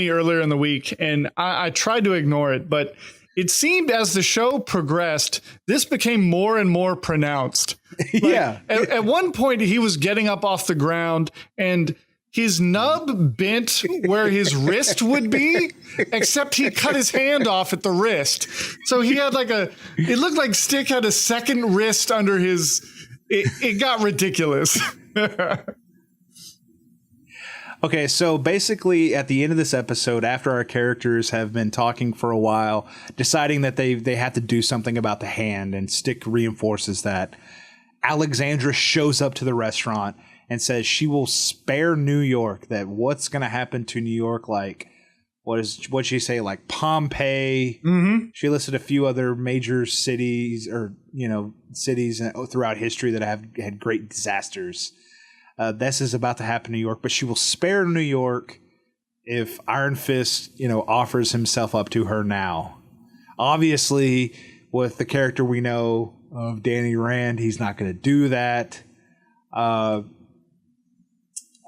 earlier in the week, and I tried to ignore it, but it seemed as the show progressed, this became more and more pronounced. Like, yeah. At one point, he was getting up off the ground and his nub bent where his wrist would be, except he cut his hand off at the wrist. So he had it looked like Stick had a second wrist under his, it got ridiculous. Okay, so basically at the end of this episode, after our characters have been talking for a while, deciding that they have to do something about the hand, and Stick reinforces that, Alexandra shows up to the restaurant and says she will spare New York, that what's going to happen to New York, like, what'd she say, like Pompeii. Mm-hmm. She listed a few other major cities or, cities throughout history that have had great disasters. This is about to happen in New York, but she will spare New York if Iron Fist, offers himself up to her now. Obviously, with the character we know of Danny Rand, he's not going to do that.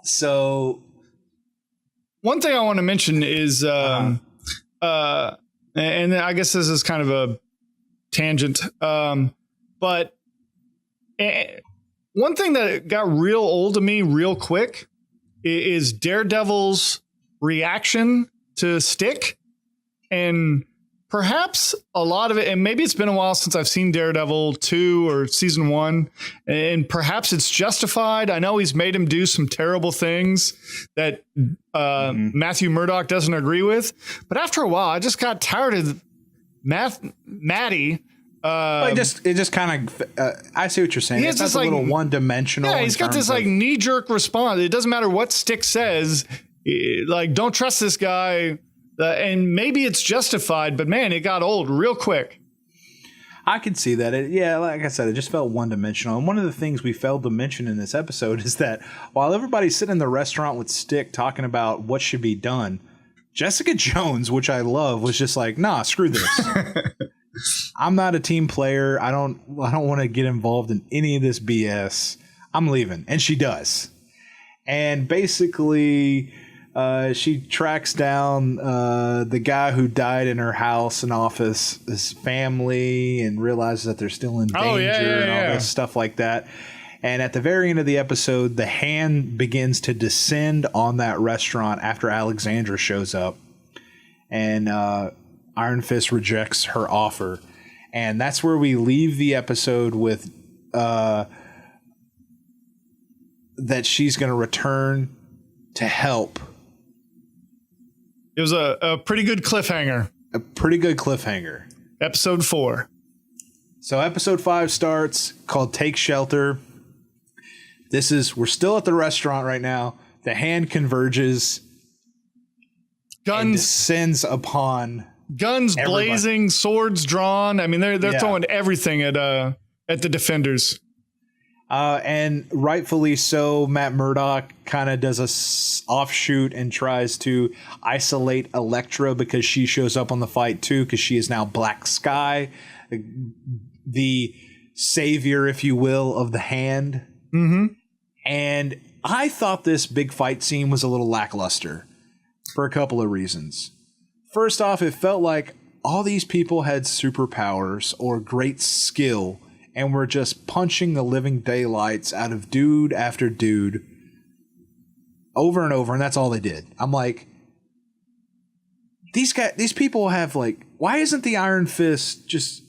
So one thing I want to mention is, and I guess this is kind of a tangent, but one thing that got real old to me real quick is Daredevil's reaction to Stick. And perhaps a lot of it, and maybe it's been a while since I've seen Daredevil 2 or season 1, and perhaps it's justified. I know he's made him do some terrible things that Matthew Murdock doesn't agree with. But after a while, I just got tired of Maddie. It just kind of, I see what you're saying. It's just a little one-dimensional. Yeah, he's got this knee-jerk response. It doesn't matter what Stick says. Don't trust this guy. And maybe it's justified, but man, it got old real quick. I can see that. Like I said, it just felt one-dimensional. And one of the things we failed to mention in this episode is that while everybody's sitting in the restaurant with Stick talking about what should be done, Jessica Jones, which I love, was just like, nah, screw this. I'm not a team player. I don't want to get involved in any of this BS. I'm leaving. And she does. And basically, she tracks down the guy who died in her house and office, his family, and realizes that they're still in danger and all this stuff like that. And at the very end of the episode, the hand begins to descend on that restaurant after Alexandra shows up. And Iron Fist rejects her offer. And that's where we leave the episode with that she's going to return to help. It was a pretty good cliffhanger. A pretty good cliffhanger. Episode 4. So episode 5 starts, called Take Shelter. We're still at the restaurant right now. The hand converges. Guns. And descends upon guns everybody. Blazing, swords drawn. I mean, they're throwing everything at the defenders. And rightfully so, Matt Murdock kind of does a offshoot and tries to isolate Elektra because she shows up on the fight too, because she is now Black Sky, the savior, if you will, of the hand. Mm-hmm. And I thought this big fight scene was a little lackluster for a couple of reasons. First off, it felt like all these people had superpowers or great skill and were just punching the living daylights out of dude after dude over and over, and that's all they did. I'm like, these people have, like, why isn't the Iron Fist just,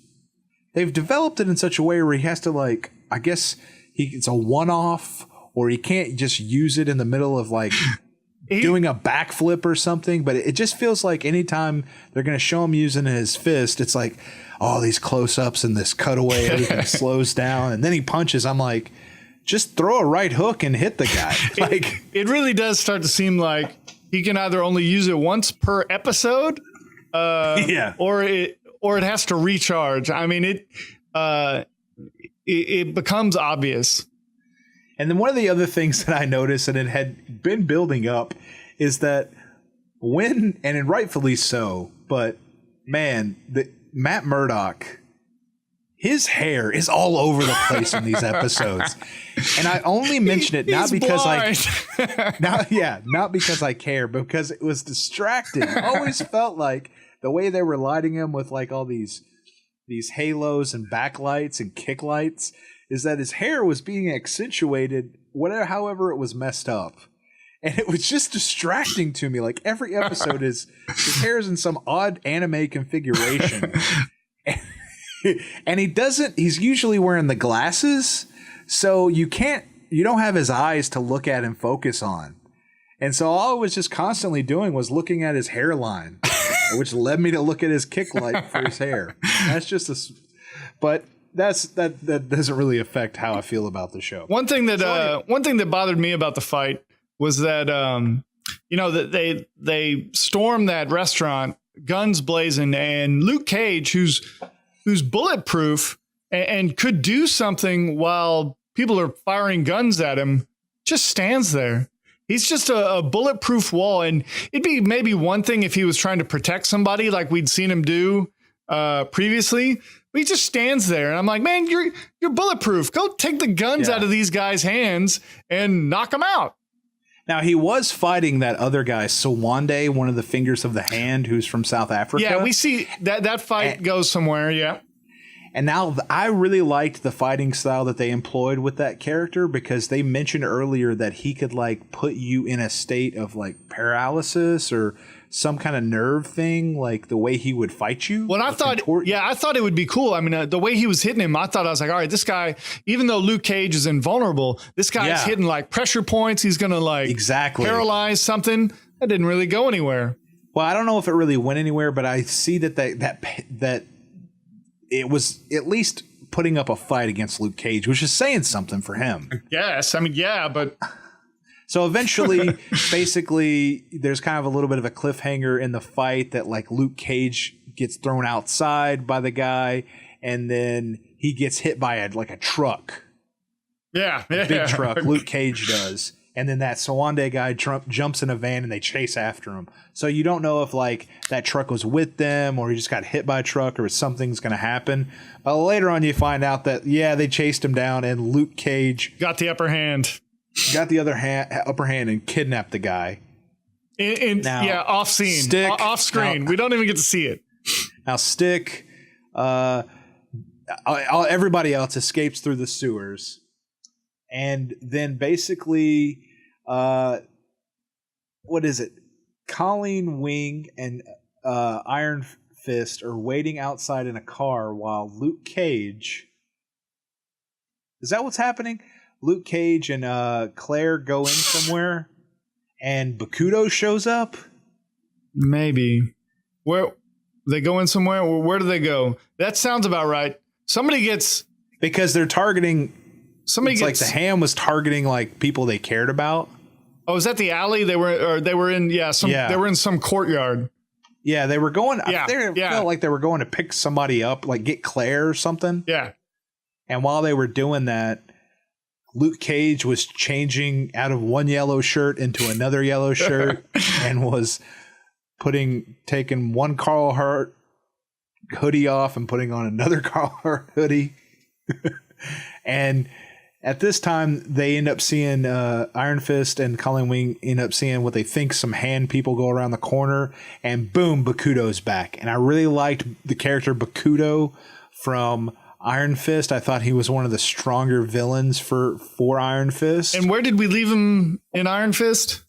they've developed it in such a way where he has to, like, I guess it's a one-off, or he can't just use it in the middle of, like, doing a backflip or something. But it just feels like anytime they're going to show him using his fist, it's like, all these close-ups and this cutaway, everything slows down, and then he punches. I'm like, just throw a right hook and hit the guy. Like it really does start to seem like he can either only use it once per episode, or it has to recharge. I mean, it becomes obvious. And then one of the other things that I noticed, and it had been building up, is that and rightfully so, but man, Matt Murdock, his hair is all over the place in these episodes. And I only mention it not because not because I care, but because it was distracting. I always felt like the way they were lighting him with like all these halos and backlights and kick lights is that his hair was being accentuated however it was messed up. And it was just distracting to me. Like every episode his hair is in some odd anime configuration. And he's usually wearing the glasses, so you don't have his eyes to look at and focus on. And so all I was just constantly doing was looking at his hairline, which led me to look at his kick light for his hair. That's just but that doesn't really affect how I feel about the show. One thing that bothered me about the fight was that that they stormed that restaurant, guns blazing, and Luke Cage, who's bulletproof and could do something while people are firing guns at him, just stands there. He's just a bulletproof wall. And it'd be maybe one thing if he was trying to protect somebody like we'd seen him do previously. But he just stands there. And I'm like, man, you're bulletproof. Go take the guns out of these guys' hands and knock them out. Now, he was fighting that other guy, Sawande, one of the fingers of the hand, who's from South Africa. Yeah, we see that fight goes somewhere, yeah. And now I really liked the fighting style that they employed with that character, because they mentioned earlier that he could like put you in a state of like paralysis or some kind of nerve thing, like the way he would fight you. Well, I thought it would be cool. I mean, the way he was hitting him, I was like, all right, this guy, even though Luke Cage is invulnerable, this guy's hitting like pressure points. He's going to like paralyze something. That didn't really go anywhere. Well, I don't know if it really went anywhere, but I see that it was at least putting up a fight against Luke Cage, which is saying something for him. Yes. I mean, yeah, but... So eventually, basically, there's kind of a little bit of a cliffhanger in the fight that like Luke Cage gets thrown outside by the guy, and then he gets hit by a truck. Yeah. A big truck. Luke Cage does. And then that Sawande guy jumps in a van and they chase after him. So you don't know if like that truck was with them or he just got hit by a truck or something's going to happen. But later on you find out that, they chased him down and Luke Cage got the upper hand. Got the upper hand and kidnapped the guy. Off scene, off screen. We don't even get to see it. Now Stick, everybody else escapes through the sewers. And then basically, what is it? Colleen Wing and Iron Fist are waiting outside in a car while Luke Cage... Is that what's happening? Luke Cage and Claire go in somewhere, and Bakudo shows up? Maybe. Where they go in somewhere? Where do they go? That sounds about right. Somebody gets... Because they're targeting... like the ham was targeting like people they cared about. Oh, is that the alley they were in? They were in some courtyard. Yeah, they were going. Felt like they were going to pick somebody up, like get Claire or something. Yeah. And while they were doing that, Luke Cage was changing out of one yellow shirt into another yellow shirt and was taking one Carl Hart hoodie off and putting on another Carl Hart hoodie. And at this time, they end up seeing Iron Fist and Colleen Wing end up seeing what they think some hand people go around the corner, and boom, Bakudo's back. And I really liked the character Bakudo from Iron Fist. I thought he was one of the stronger villains for Iron Fist. And where did we leave him in Iron Fist?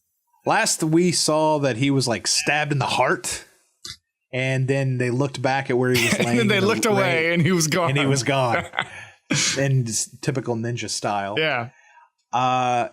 Last we saw that he was like stabbed in the heart, and then they looked back at where he was laying. And then they looked away, and he was gone. And he was gone. In typical ninja style. Yeah.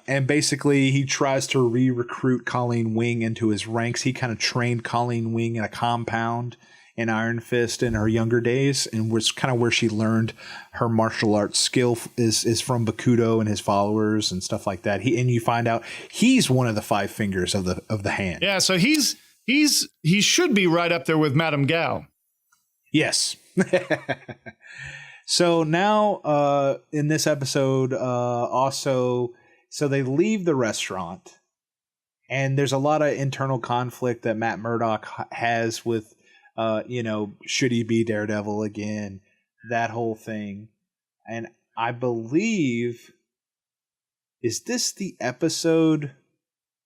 And basically he tries to re-recruit Colleen Wing into his ranks. He kind of trained Colleen Wing in a compound in Iron Fist in her younger days, and was kind of where she learned her martial arts skill is from Bakudo and his followers and stuff like that. And you find out he's one of the 5 fingers of the hand. Yeah, so he should be right up there with Madame Gao. Yes. So now in this episode, also, so they leave the restaurant, and there's a lot of internal conflict that Matt Murdock has with, should he be Daredevil again? That whole thing. And I believe, is this the episode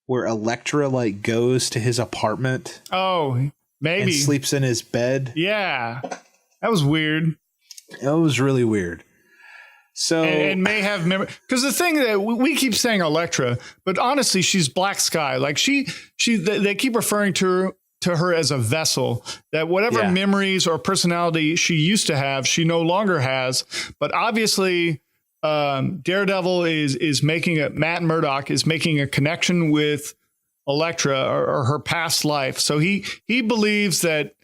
where Elektra goes to his apartment? Oh, maybe. And sleeps in his bed? Yeah. That was weird. It was really weird. So and may have memory, because the thing that we keep saying Elektra, but honestly, she's Black Sky. Like they keep referring to her as a vessel, that whatever memories or personality she used to have, she no longer has. But obviously, Daredevil is making Matt Murdock is making a connection with Elektra or her past life. So he believes that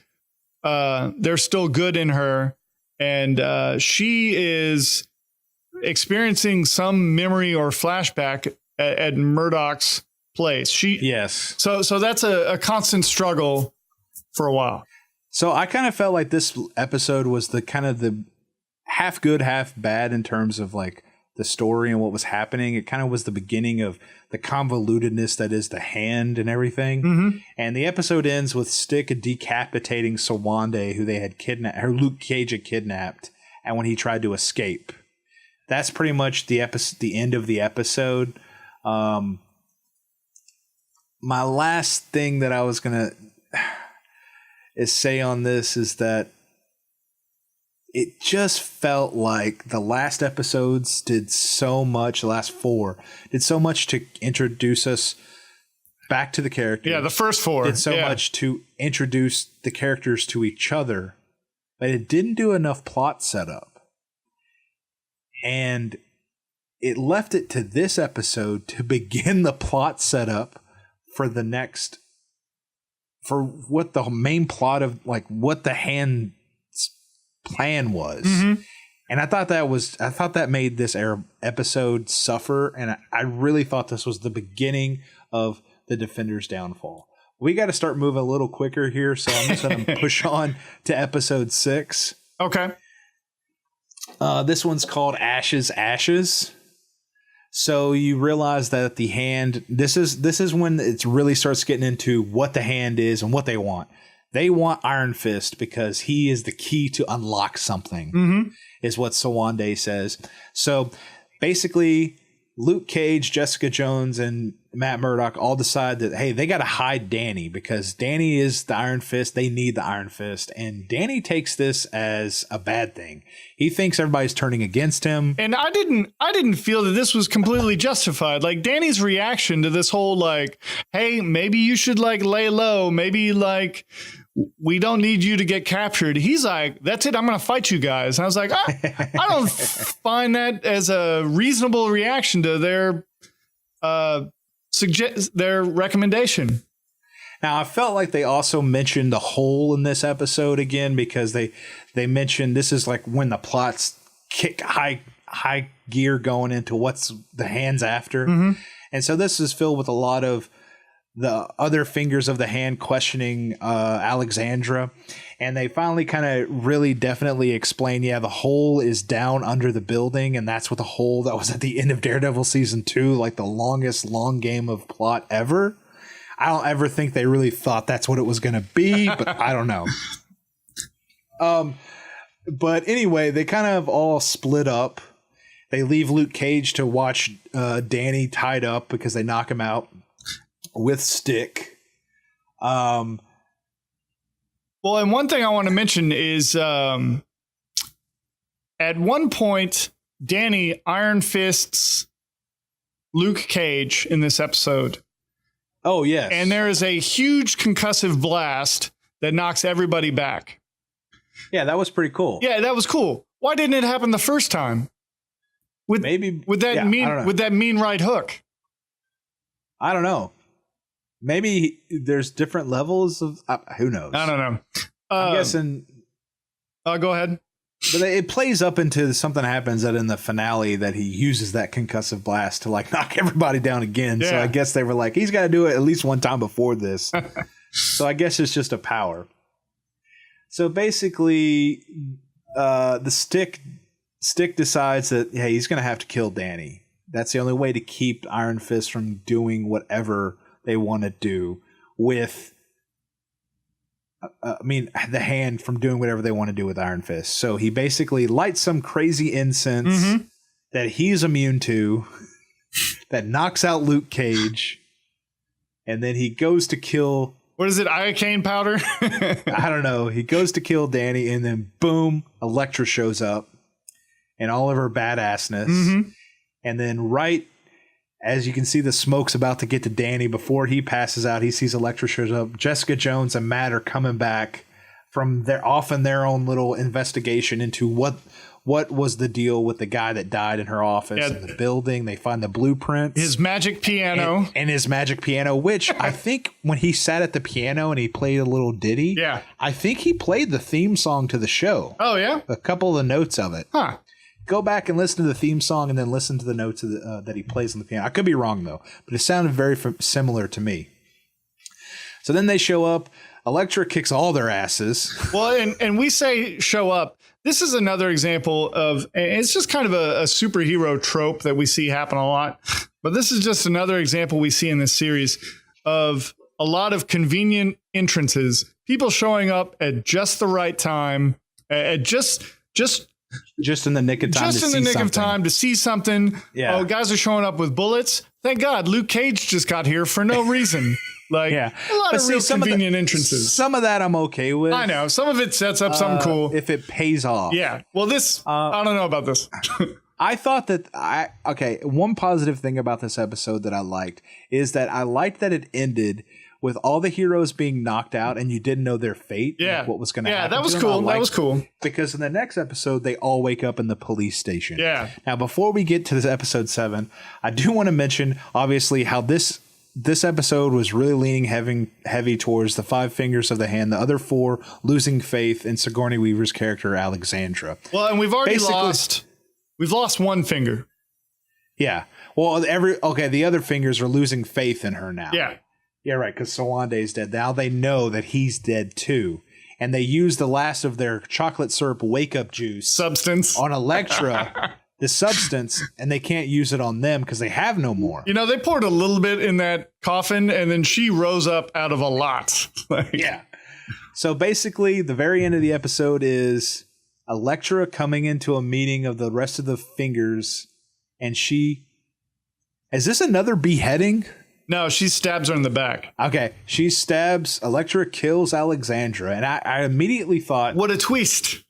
there's still good in her, and she is experiencing some memory or flashback at Murdoch's place. Yes. So that's a constant struggle for a while. So I kind of felt like this episode was the half good, half bad in terms of the story and what was happening. It kind of was the beginning of the convolutedness that is the hand and everything. Mm-hmm. And the episode ends with Stick decapitating Sawande, who they had kidnapped, her Luke Cage had kidnapped, and when he tried to escape. That's pretty much the end of the episode. My last thing that I was gonna say on this is that it just felt like the last episodes did so much. The last 4 did so much to introduce us back to the characters. Yeah, the first 4 did so much to introduce the characters to each other, but it didn't do enough plot setup. And it left it to this episode to begin the plot setup for the next, for what the main plot of what the hand's plan was. Mm-hmm. And I thought that made this episode suffer. And I really thought this was the beginning of the Defenders' downfall. We got to start moving a little quicker here. So I'm just going to push on to episode 6. Okay. This one's called Ashes, Ashes. So you realize that the hand, this is when it really starts getting into what the hand is and what they want. They want Iron Fist because he is the key to unlock something, is what Sawande says. So basically, Luke Cage, Jessica Jones, and Matt Murdock all decide that, hey, they got to hide Danny because Danny is the Iron Fist. They need the Iron Fist. And Danny takes this as a bad thing. He thinks everybody's turning against him. And I didn't feel that this was completely justified. Like Danny's reaction to this whole hey, maybe you should lay low. Maybe we don't need you to get captured. He's like, that's it. I'm going to fight you guys. And I was like, I don't find that as a reasonable reaction to their their recommendation. Now, I felt like they also mentioned the hole in this episode again because they mentioned this is when the plots kick high gear going into what's the hands after. Mm-hmm. And so this is filled with a lot of the other fingers of the hand questioning Alexandra. And they finally kind of really definitely explain, the hole is down under the building. And that's what the hole that was at the end of Daredevil season 2, the longest long game of plot ever. I don't ever think they really thought that's what it was going to be, but I don't know. But anyway, they kind of all split up. They leave Luke Cage to watch Danny tied up because they knock him out with Stick. Well, and one thing I want to mention is at one point, Danny Iron Fists Luke Cage in this episode. Oh, yes. And there is a huge concussive blast that knocks everybody back. Yeah, that was pretty cool. Yeah, that was cool. Why didn't it happen the first time? With that mean right hook? I don't know. Maybe there's different levels of who knows. I don't know. I'm guessing. Go ahead. But it plays up into something happens that in the finale that he uses that concussive blast to like knock everybody down again. Yeah. So I guess they were like, he's got to do it at least one time before this. So I guess it's just a power. So basically, the stick decides that, hey, he's going to have to kill Danny. That's the only way to keep Iron Fist from doing whatever they want to do with, the Hand from doing whatever they want to do with Iron Fist. So he basically lights some crazy incense that he's immune to that knocks out Luke Cage. And then he goes to kill... What is it? Iocane powder? I don't know. He goes to kill Danny and then boom, Elektra shows up and all of her badassness. And then right as you can see the smoke's about to get to Danny, before he passes out, he sees Elektra shows up. Jessica Jones and Matt are coming back from their own little investigation into what was the deal with the guy that died in her office in the building. They find the blueprints. His magic piano. And his magic piano, which I think when he sat at the piano and he played a little ditty, I think he played the theme song to the show. Oh, yeah? A couple of the notes of it. Huh. Go back and listen to the theme song and then listen to the notes of that he plays on the piano. I could be wrong, though, but it sounded very similar to me. So then they show up. Elektra kicks all their asses. Well, and we say show up. This is another example of, it's just kind of a superhero trope that we see happen a lot. But this is just another example we see in this series of a lot of convenient entrances, people showing up at just the right time, at just in the nick of time. Just in the nick of time to see something. Yeah. Oh, guys are showing up with bullets. Thank God, Luke Cage just got here for no reason. Like, a lot of real convenient entrances. Some of that I'm okay with. I know. Some of it sets up something cool. If it pays off. Yeah. Well, this, I don't know about this. I thought that one positive thing about this episode that I liked is that I liked that it ended with all the heroes being knocked out and you didn't know their fate. Yeah. Like what was going to happen. Yeah, that was cool. That was cool. Because in the next episode, they all wake up in the police station. Yeah. Now, before we get to this episode 7, I do want to mention, obviously, how this episode was really leaning heavy towards the 5 fingers of the hand, the other 4 losing faith in Sigourney Weaver's character, Alexandra. Well, and we've already lost one finger. Yeah. Well, the other fingers are losing faith in her now. Yeah. Yeah, right, because Solande's dead. Now they know that he's dead too. And they use the last of their chocolate syrup wake-up juice substance on Elektra, the substance, and they can't use it on them because they have no more. You know, they poured a little bit in that coffin, and then she rose up out of a lot. Yeah. So basically, the very end of the episode is Elektra coming into a meeting of the rest of the fingers, and is this another beheading? No, she stabs her in the back. Okay, she stabs, Elektra kills Alexandra, and I immediately thought, what a twist.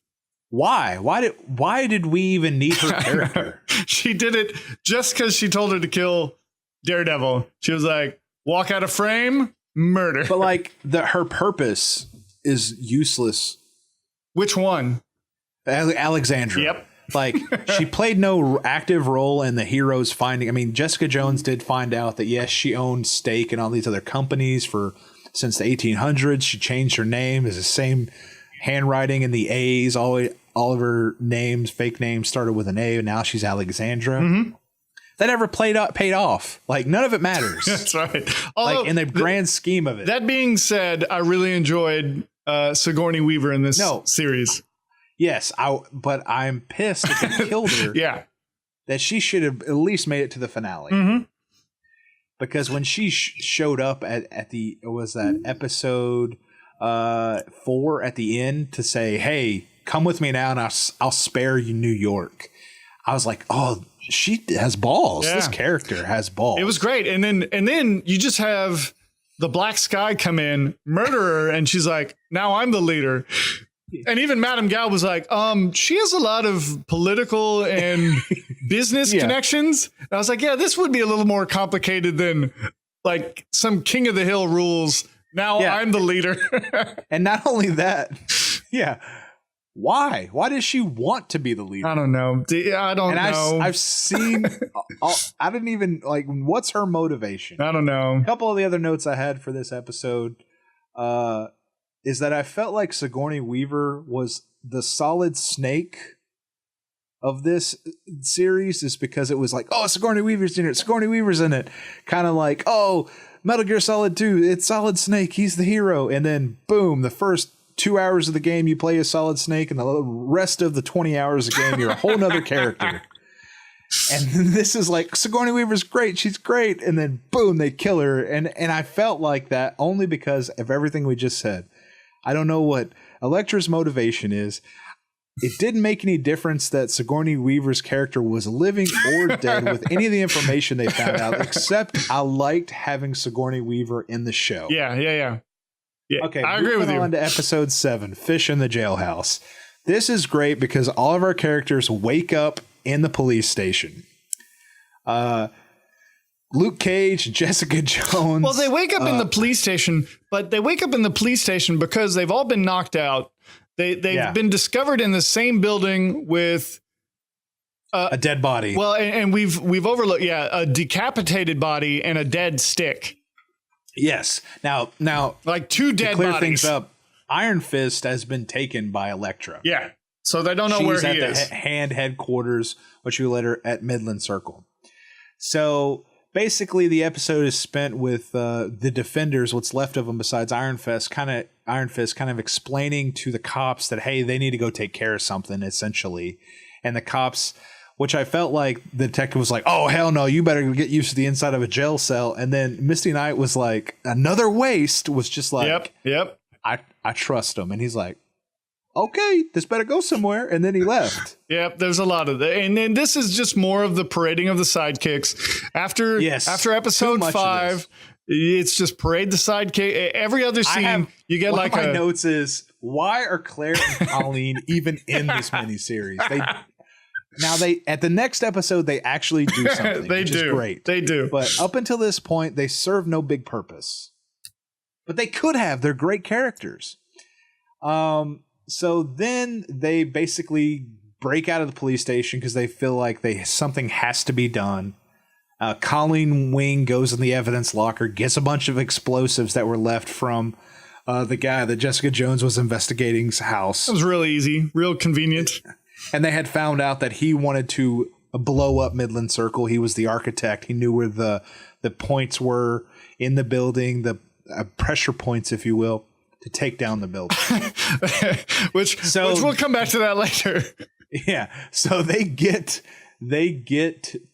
Why? Why did we even need her character? She did it just because she told her to kill Daredevil. She was like, walk out of frame, murder. But like her purpose is useless. Which one? Alexandra. Yep. Like, she played no active role in the heroes finding. I mean, Jessica Jones did find out that, yes, she owned stake in all these other companies since the 1800s. She changed her name. It's the same handwriting in the A's. All of her names, fake names, started with an A, and now she's Alexandra. Mm-hmm. That never paid off. Like, none of it matters. That's right. Although, like, in the grand scheme of it. That being said, I really enjoyed Sigourney Weaver in this series. Yes, but I'm pissed that they killed her. Yeah. That she should have at least made it to the finale. Mm-hmm. Because when she showed up at episode 4 at the end to say, hey, come with me now and I'll spare you New York. I was like, oh, she has balls. Yeah. This character has balls. It was great. And then you just have the Black Sky come in, murder her, and she's like, now I'm the leader. And even Madame Gal was like, she has a lot of political and business connections. And I was like, yeah, this would be a little more complicated than like some King of the Hill rules. Now I'm the leader. And not only that, why? Why does she want to be the leader? I don't know. I don't know. I've seen, I didn't even, like, what's her motivation? I don't know. A couple of the other notes I had for this episode, is that I felt like Sigourney Weaver was the Solid Snake of this series, is because it was like, oh, Sigourney Weaver's in it. Sigourney Weaver's in it. Kind of like, oh, Metal Gear Solid 2, it's Solid Snake. He's the hero. And then boom, the first 2 hours of the game, you play as Solid Snake, and the rest of the 20 hours of the game, you're a whole nother character. And this is like, Sigourney Weaver's great. She's great. And then boom, they kill her. And I felt like that only because of everything we just said. I don't know what Elektra's motivation is. It didn't make any difference that Sigourney Weaver's character was living or dead with any of the information they found out, except I liked having Sigourney Weaver in the show. Yeah. Okay, I agree with you. On to episode 7, Fish in the Jailhouse. This is great because all of our characters wake up in the police station. Luke Cage, Jessica Jones. Well, they wake up in the police station, but they wake up in the police station because they've all been knocked out. They've been discovered in the same building with a dead body. Well, and we've overlooked a decapitated body and a dead stick. Yes. Now, like 2 dead to clear bodies. things up, Iron Fist has been taken by Elektra. Yeah. So they don't know where he is. She's at the hand headquarters, which we later at Midland Circle. So basically, the episode is spent with the Defenders, what's left of them besides Iron Fist, kind of explaining to the cops that, hey, they need to go take care of something, essentially. And the cops, which I felt like the detective was like, oh, hell no, you better get used to the inside of a jail cell. And then Misty Knight was like, another waste, was just like, yep. I trust him. And he's like, okay, this better go somewhere. And then he left. Yep, there's a lot of that. And then this is just more of the parading of the sidekicks. After episode 5, it's just parade the sidekick. Every other scene, you get like my notes is, why are Claire and Colleen even in this miniseries? They at the next episode, they actually do something. Which is great. They do. But up until this point, they serve no big purpose. But they could have. They're great characters. So then they basically break out of the police station because they feel like something has to be done. Colleen Wing goes in the evidence locker, gets a bunch of explosives that were left from the guy that Jessica Jones was investigating's house. It was real easy, real convenient. And they had found out that he wanted to blow up Midland Circle. He was the architect. He knew where the points were in the building, the pressure points, if you will, to take down the building. which we'll come back to that later. Yeah. So they get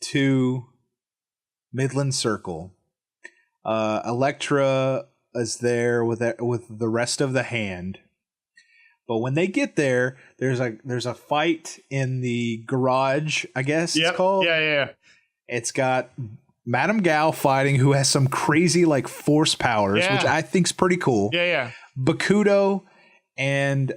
to Midland Circle. Elektra is there with the rest of the hand. But when they get there, there's a fight in the garage, I guess it's called. Yeah. It's got Madame Gao fighting, who has some crazy like force powers, which I think's pretty cool. Yeah. Bakudo and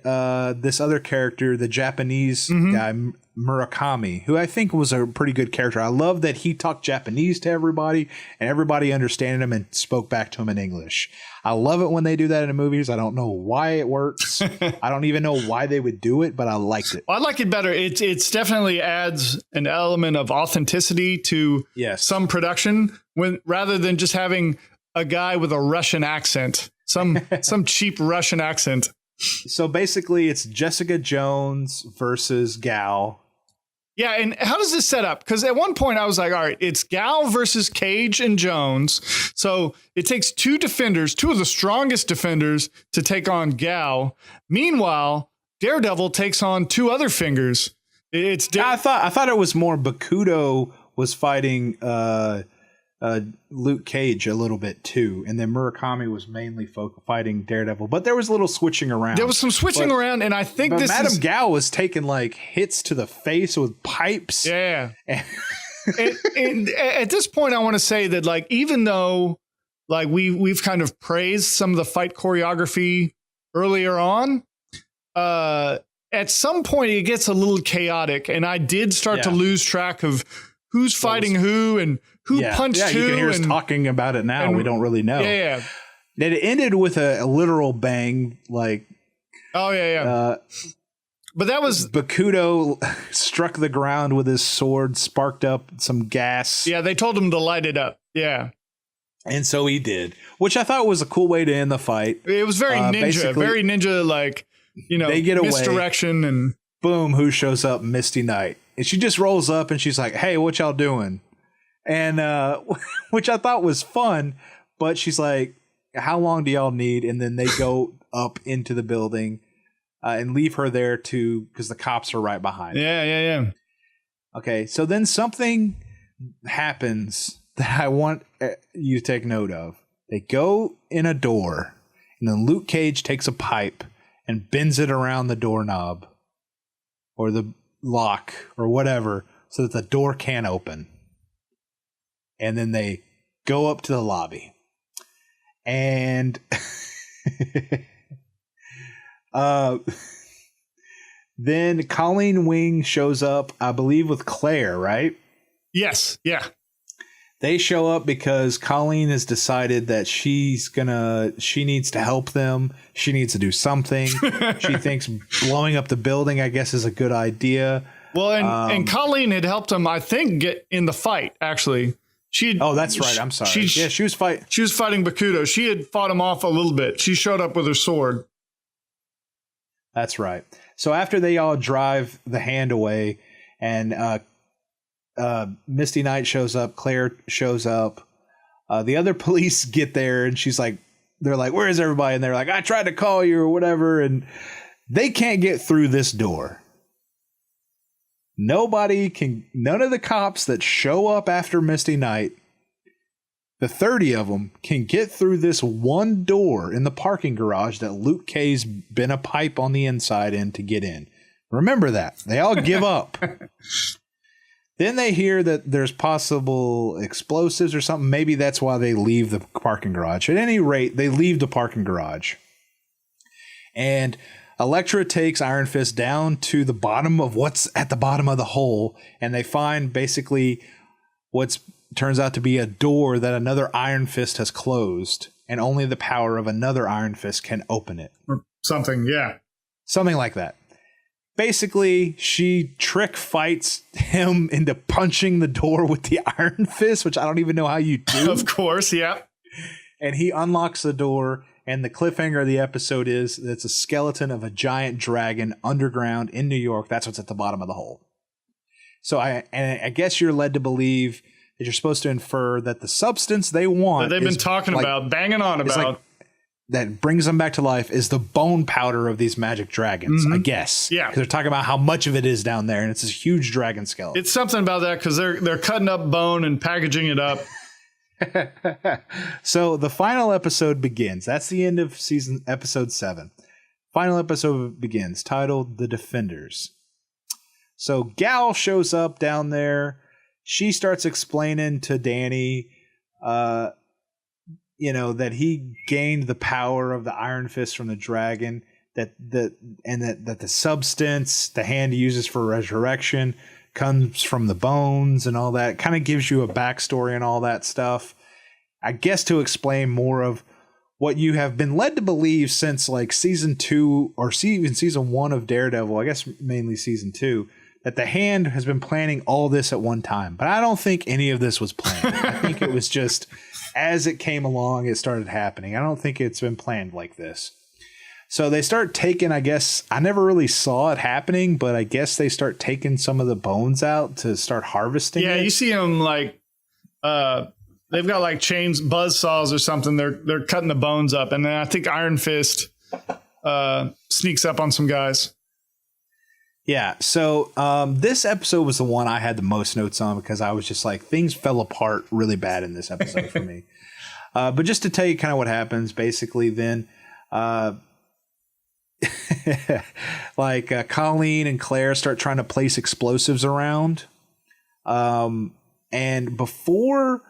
this other character, the Japanese guy, Murakami, who I think was a pretty good character. I love that he talked Japanese to everybody and everybody understood him and spoke back to him in English. I love it when they do that in movies. I don't know why it works. I don't even know why they would do it, but I liked it. Well, I like it better. It's definitely adds an element of authenticity to some production rather than just having a guy with a Russian accent, some cheap Russian accent. So basically, it's Jessica Jones versus Gal. Yeah, and how does this set up? Because at one point I was like, all right, it's Gal versus Cage and Jones. So it takes 2 defenders, 2 of the strongest defenders, to take on Gal. Meanwhile, Daredevil takes on 2 other fingers. I thought it was more Bakudo was fighting Luke Cage a little bit too, and then Murakami was mainly fighting Daredevil. But there was a little switching around. There was some switching around, and I think Madame Gao was taking like hits to the face with pipes. Yeah. and at this point, I want to say that like even though like we've kind of praised some of the fight choreography earlier on, at some point it gets a little chaotic, and I did start to lose track of who's fighting who and who punched who. You can hear us talking about it now. We don't really know. Yeah. It ended with a literal bang, like. Oh yeah. But that was Bakudo struck the ground with his sword, sparked up some gas. Yeah, they told him to light it up. Yeah. And so he did, which I thought was a cool way to end the fight. It was very ninja, like, they get away. Misdirection and boom, who shows up? Misty Knight. And she just rolls up and she's like, hey, what y'all doing? And which I thought was fun, but she's like, how long do y'all need? And then they go up into the building and leave her there because the cops are right behind her. Yeah. Okay, so then something happens that I want you to take note of. They go in a door, and then Luke Cage takes a pipe and bends it around the doorknob or the lock or whatever so that the door can't open. And then they go up to the lobby. And then Colleen Wing shows up, I believe, with Claire, right? Yes. Yeah. They show up because Colleen has decided that she needs to help them. She needs to do something. She thinks blowing up the building, I guess, is a good idea. Well, and Colleen had helped him, I think, get in the fight, actually. That's right. I'm sorry. She was fighting. She was fighting Bakuto. She had fought him off a little bit. She showed up with her sword. That's right. So after they all drive the hand away and Misty Knight shows up, Claire shows up, the other police get there and they're like, where is everybody? And they're like, I tried to call you or whatever. And they can't get through this door. None of the cops that show up after Misty Knight, the 30 of them, can get through this one door in the parking garage that Luke K's been a pipe on the inside in to get in. Remember that. They all give up. Then they hear that there's possible explosives or something. Maybe that's why they leave the parking garage. At any rate, they leave the parking garage. And Elektra takes Iron Fist down to the bottom of what's at the bottom of the hole, and they find basically what turns out to be a door that another Iron Fist has closed, and only the power of another Iron Fist can open it. Or something, yeah. Something like that. Basically, she trick fights him into punching the door with the Iron Fist, which I don't even know how you do. Of course, yeah. And he unlocks the door. And the cliffhanger of the episode is it's a skeleton of a giant dragon underground in New York. That's what's at the bottom of the hole. So I guess you're led to believe that you're supposed to infer that the substance they want that they've been talking about, banging on about, that brings them back to life is the bone powder of these magic dragons, I guess. Yeah. Because they're talking about how much of it is down there, and it's this huge dragon skeleton. It's something about that because they're cutting up bone and packaging it up. So the final episode begins. That's the end of episode 7. Final episode begins, titled The Defenders. So Gal shows up down there. She starts explaining to Danny, that he gained the power of the Iron Fist from the dragon, that the substance the hand uses for resurrection comes from the bones and all that. It kind of gives you a backstory and all that stuff. I guess to explain more of what you have been led to believe since like season 2 or even season 1 of Daredevil, I guess mainly season 2, that the hand has been planning all this at one time. But I don't think any of this was planned. I think it was just as it came along, it started happening. I don't think it's been planned like this. So they start taking, I guess, I never really saw it happening, but I guess they start taking some of the bones out to start harvesting it. Yeah, you see them like, they've got like chains, buzz saws or something. They're cutting the bones up. And then I think Iron Fist sneaks up on some guys. Yeah, so this episode was the one I had the most notes on because I was just like, things fell apart really bad in this episode for me. But just to tell you kind of what happens, basically then, Colleen and Claire start trying to place explosives around. And before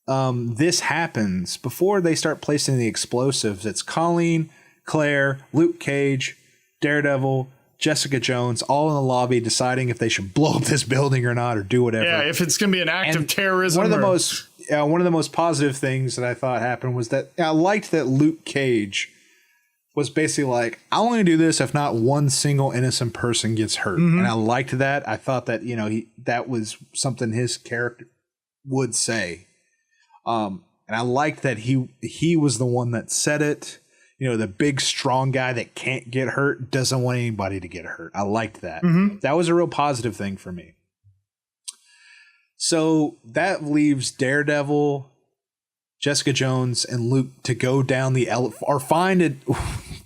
this happens, before they start placing the explosives, it's Colleen, Claire, Luke Cage, Daredevil, Jessica Jones, all in the lobby deciding if they should blow up this building or not or do whatever. Yeah, if it's going to be an act of terrorism. One of the most positive things that I thought happened was that I liked that Luke Cage was basically like, I'll only do this if not one single innocent person gets hurt. And I liked that. I thought that, that was something his character would say. And And I liked that he was the one that said it. You know, the big, strong guy that can't get hurt doesn't want anybody to get hurt. I liked that. That was a real positive thing for me. So that leaves Daredevil, Jessica Jones, and Luke to go down or find it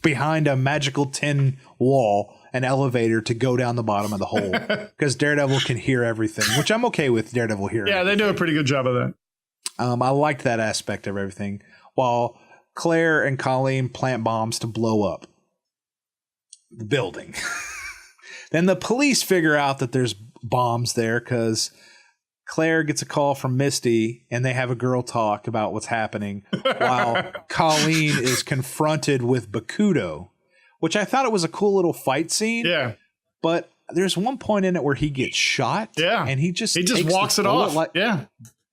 behind a magical tin wall, an elevator to go down the bottom of the hole, because Daredevil can hear everything, which I'm okay with Daredevil hearing. Yeah, they do a pretty good job of that. I liked that aspect of everything, while Claire and Colleen plant bombs to blow up the building. Then the police figure out that there's bombs there because Claire gets a call from Misty and they have a girl talk about what's happening while Colleen is confronted with Bakudo, which I thought it was a cool little fight scene. Yeah. But there's one point in it where he gets shot. Yeah. And he just walks it off.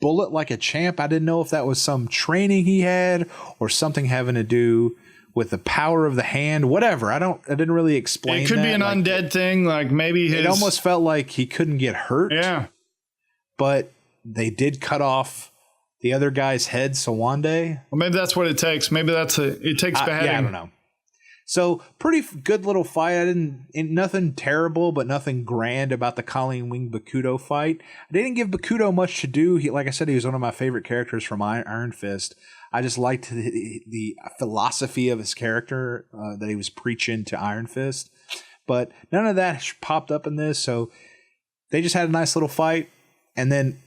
Bullet like a champ. I didn't know if that was some training he had or something having to do with the power of the hand, whatever. I didn't really explain. It could be an like, undead thing. Like maybe it almost felt like he couldn't get hurt. Yeah. But they did cut off the other guy's head, Sawande. Well, maybe that's what it takes. Maybe it takes beheading. Yeah, I don't know. So pretty good little fight. Nothing terrible, but nothing grand about the Colleen Wing Bakudo fight. I didn't give Bakudo much to do. Like I said, he was one of my favorite characters from Iron Fist. I just liked the philosophy of his character that he was preaching to Iron Fist. But none of that popped up in this. So they just had a nice little fight. And then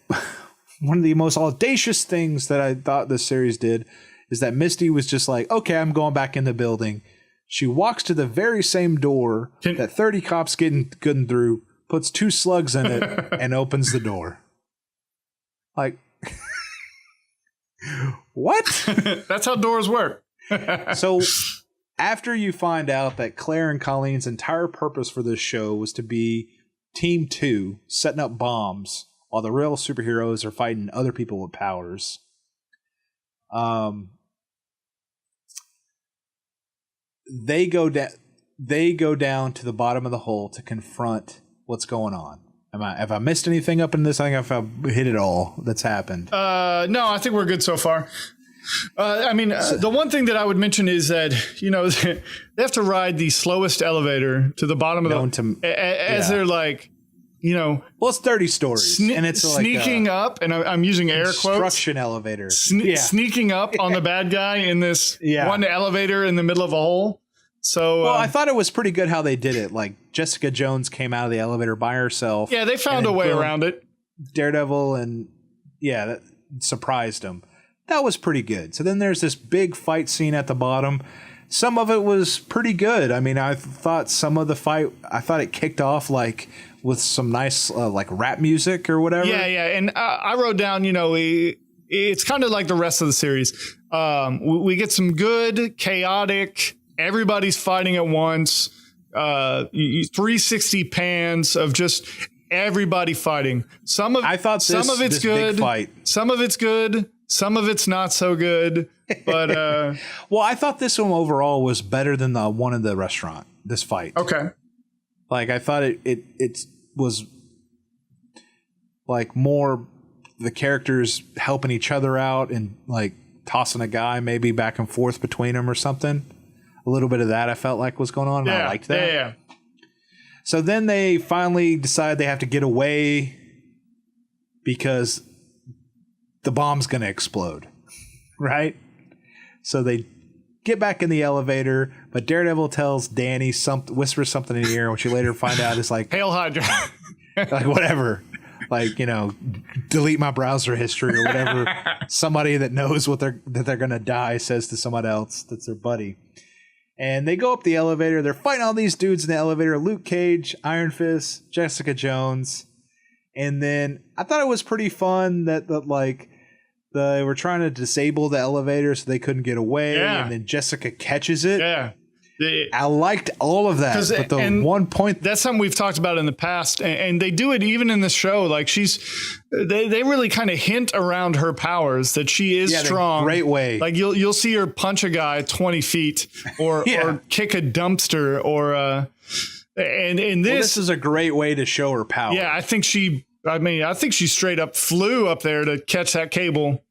one of the most audacious things that I thought this series did is that Misty was just like, okay, I'm going back in the building. She walks to the very same door that 30 cops getting through, puts 2 slugs in it, and opens the door. Like, what? That's how doors work. So after you find out that Claire and Colleen's entire purpose for this show was to be Team 2, setting up bombs, while the real superheroes are fighting other people with powers. They go down to the bottom of the hole to confront what's going on. Have I missed anything up in this? I think I've hit it all that's happened. No, I think we're good so far. The one thing that I would mention is that, they have to ride the slowest elevator to the bottom of as they're like, well, it's 30 stories and it's sneaking up, and I'm using air quotes. Construction elevator. Sneaking up on the bad guy in this one elevator in the middle of a hole. So, I thought it was pretty good how they did it. Like Jessica Jones came out of the elevator by herself. Yeah, they found a way around it. Daredevil that surprised him. That was pretty good. So then there's this big fight scene at the bottom. Some of it was pretty good. I mean, I thought some of the fight, it kicked off like with some nice like rap music or whatever. Yeah. And I wrote down, it's kind of like the rest of the series. We get some good, chaotic, everybody's fighting at once, 360 pans of just everybody fighting. Some of it's good. Some of it's good. Some of it's not so good. But well, I thought this one overall was better than the one in the restaurant. This fight. Okay. Like I thought it was like more the characters helping each other out and like tossing a guy maybe back and forth between them or something. A little bit of that I felt like was going on. And I liked that. Yeah. So then they finally decide they have to get away because the bomb's going to explode. Right? So they get back in the elevator, but Daredevil tells Danny whispers something in the ear, which you later find out is like Hail Hydra. Like whatever. Like, delete my browser history or whatever. Somebody that knows that they're gonna die says to someone else that's their buddy. And they go up the elevator. They're fighting all these dudes in the elevator. Luke Cage, Iron Fist, Jessica Jones. And then I thought it was pretty fun that they were trying to disable the elevator so they couldn't get away. Yeah. And then Jessica catches it. Yeah. I liked all of that. But the one point that's something we've talked about in the past, and they do it even in the show. Like they really kind of hint around her powers that she is strong. Great way. Like you'll see her punch a guy 20 feet or kick a dumpster or and this is a great way to show her power. Yeah, I think she straight up flew up there to catch that cable.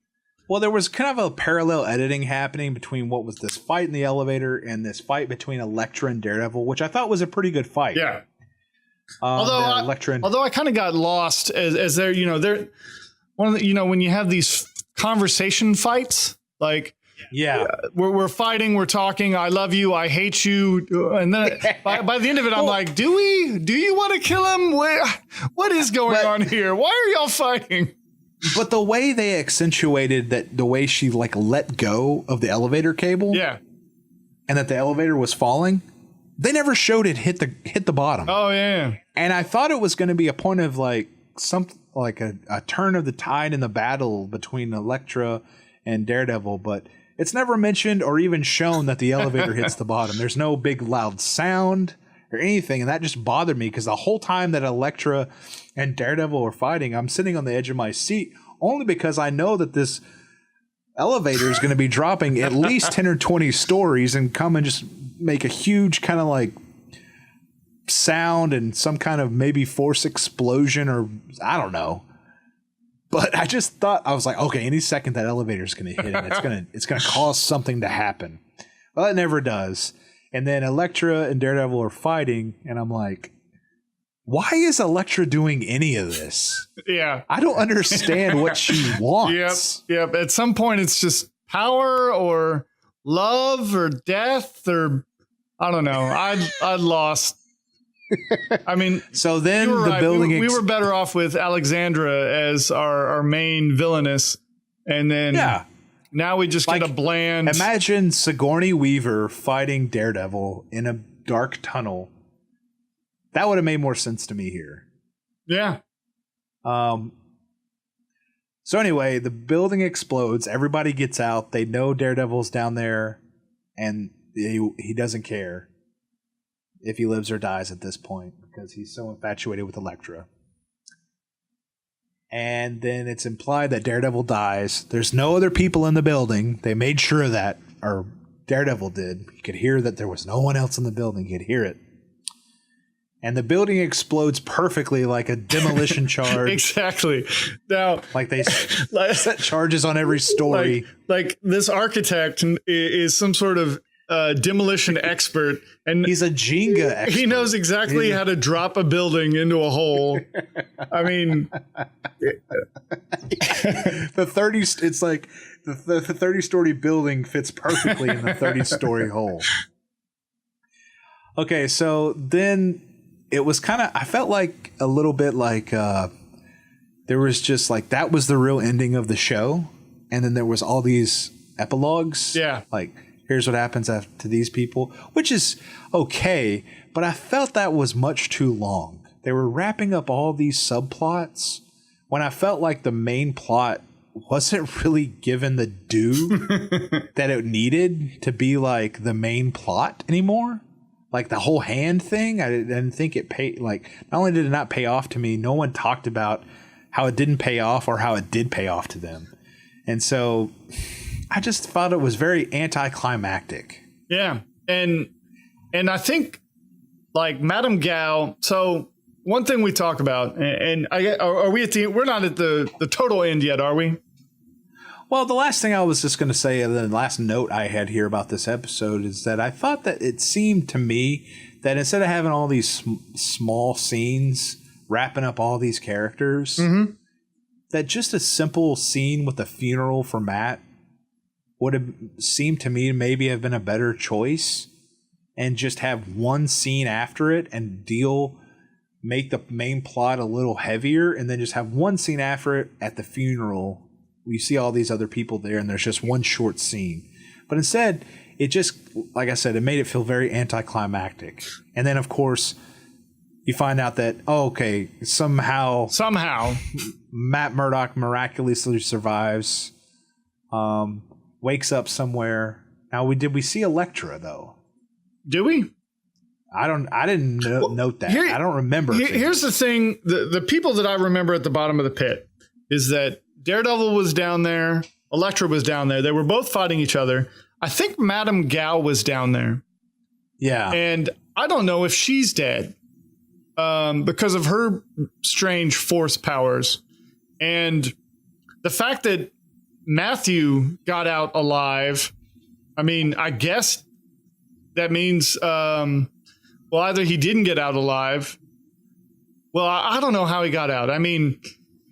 Well, there was kind of a parallel editing happening between what was this fight in the elevator and this fight between Elektra and Daredevil, which I thought was a pretty good fight. Yeah. Although I kind of got lost as they're, they're one of the, when you have these conversation fights, like, yeah, we're fighting, we're talking, I love you, I hate you, and then by the end of it, I'm like, do you want to kill him? What is going on here? Why are y'all fighting? But the way they accentuated that, the way she like let go of the elevator cable, yeah, and that the elevator was falling, they never showed it hit the bottom. Oh yeah, and I thought it was going to be a point of like something like a turn of the tide in the battle between Elektra and Daredevil, but it's never mentioned or even shown that the elevator hits the bottom. There's no big loud sound or anything, and that just bothered me because the whole time that Elektra and Daredevil were fighting, I'm sitting on the edge of my seat only because I know that this elevator is going to be dropping at least 10 or 20 stories and come and just make a huge kind of like sound and some kind of maybe force explosion, or I don't know. But I just thought, I was like, okay, any second that elevator is going to hit it, it's going to cause something to happen. Well, it never does. And then Elektra and Daredevil are fighting, and I'm like, why is Elektra doing any of this? Yeah. I don't understand what she wants. Yep. At some point, it's just power or love or death or I don't know. I lost. I mean, so then the building we were better off with Alexandra as our main villainess, and then now we just get a bland. Imagine Sigourney Weaver fighting Daredevil in a dark tunnel. That would have made more sense to me here. Yeah. So anyway, the building explodes. Everybody gets out. They know Daredevil's down there, and he doesn't care if he lives or dies at this point because he's so infatuated with Elektra. And then it's implied that Daredevil dies. There's no other people in the building. They made sure of that, or Daredevil did. You could hear that there was no one else in the building. You could hear it. And the building explodes perfectly like a demolition charge. Exactly. Now, like they set charges on every story. Like this architect is some sort of demolition expert, and he's a Jenga expert. He knows exactly how to drop a building into a hole. I mean, the 30-story building fits perfectly in the 30-story hole. Okay, so then it was kind of, I felt like a little bit like there was just like, that was the real ending of the show. And then there was all these epilogues. Yeah. Like, here's what happens to these people, which is okay. But I felt that was much too long. They were wrapping up all these subplots when I felt like the main plot wasn't really given the due that it needed to be like the main plot anymore. Like the whole hand thing, I didn't think it paid. Like, not only did it not pay off to me, no one talked about how it didn't pay off or how it did pay off to them. And so I just thought it was very anticlimactic. Yeah. And I think like Madame Gao. So one thing we talk about, and are we at we're not at the total end yet, are we? Well, the last thing I was just going to say, the last note I had here about this episode is that I thought that it seemed to me that instead of having all these small scenes wrapping up all these characters, that just a simple scene with a funeral for Matt would have seemed to me to maybe have been a better choice, and just have one scene after it and make the main plot a little heavier, and then just have one scene after it at the funeral. You see all these other people there, and there's just one short scene. But instead, it just, like I said, it made it feel very anticlimactic. And then, of course, you find out that, somehow Matt Murdock miraculously survives, wakes up somewhere. Now, did we see Elektra, though? Do we? I didn't note that. I don't remember. Here's the thing. The people that I remember at the bottom of the pit is that Daredevil was down there. Elektra was down there. They were both fighting each other. I think Madame Gao was down there. Yeah. And I don't know if she's dead because of her strange force powers. And the fact that Matthew got out alive. I mean, I guess that means, well, either he didn't get out alive. Well, I don't know how he got out. I mean,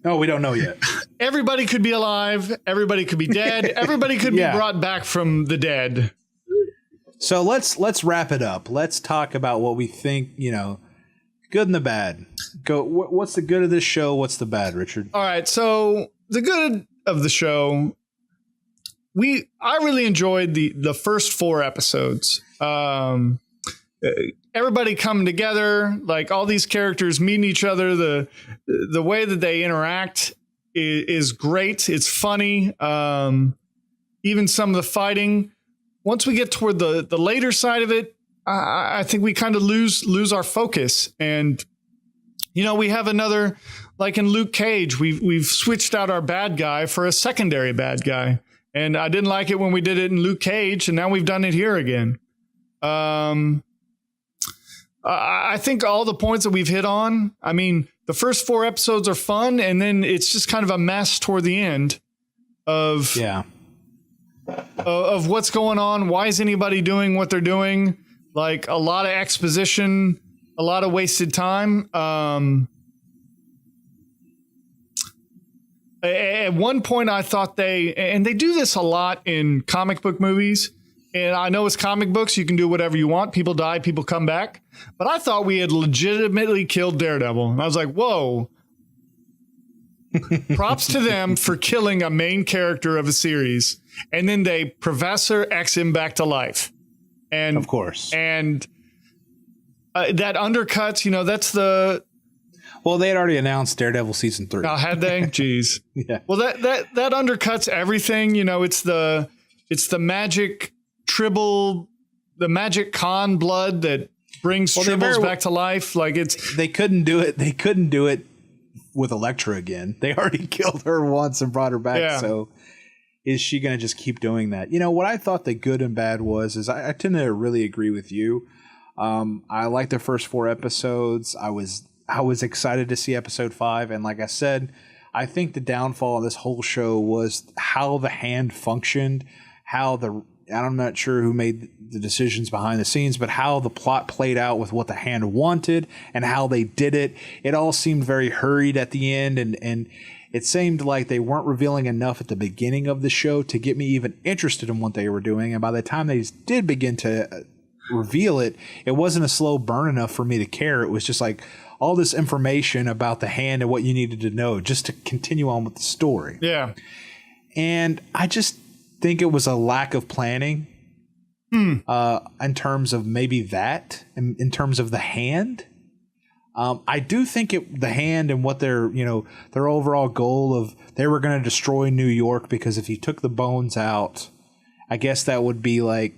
no, we don't know yet. Everybody could be alive. Everybody could be dead. Everybody could be brought back from the dead. So let's wrap it up. Let's talk about what we think, good and the bad. Go. What's the good of this show? What's the bad, Richard? All right. So the good of the show, I really enjoyed the first 4 episodes. Everybody coming together, like all these characters meeting each other. The way that they interact is great. It's funny. Even some of the fighting. Once we get toward the later side of it, I think we kind of lose our focus. And we have another, like in Luke Cage, we've switched out our bad guy for a secondary bad guy. And I didn't like it when we did it in Luke Cage, and now we've done it here again. I think all the points that we've hit on, I mean, the first 4 episodes are fun, and then it's just kind of a mess toward the end of what's going on. Why is anybody doing what they're doing? Like a lot of exposition, a lot of wasted time. At one point I thought and they do this a lot in comic book movies. And I know it's comic books. You can do whatever you want. People die, people come back. But I thought we had legitimately killed Daredevil. And I was like, whoa. Props to them for killing a main character of a series. And then they Professor X him back to life. And of course. And that undercuts, that's the... Well, they had already announced Daredevil season 3. Oh, had they? Jeez. Yeah. Well, that undercuts everything. It's the magic tribble, the magic con blood that brings tribbles back to life. Like they couldn't do it. They couldn't do it with Elektra again. They already killed her once and brought her back. Yeah. So is she going to just keep doing that? What I thought the good and bad is I tend to really agree with you. I liked the first 4 episodes. I was excited to see episode 5. And like I said, I think the downfall of this whole show was how the hand functioned, I'm not sure who made the decisions behind the scenes, but how the plot played out with what the hand wanted and how they did it. It all seemed very hurried at the end, and it seemed like they weren't revealing enough at the beginning of the show to get me even interested in what they were doing. And by the time they did begin to reveal it, it wasn't a slow burn enough for me to care. It was just like all this information about the hand and what you needed to know just to continue on with the story. Yeah. And I just think it was a lack of planning in terms of maybe that, in terms of the hand. I do think the hand and what their overall goal of they were going to destroy New York, because if you took the bones out, I guess that would be like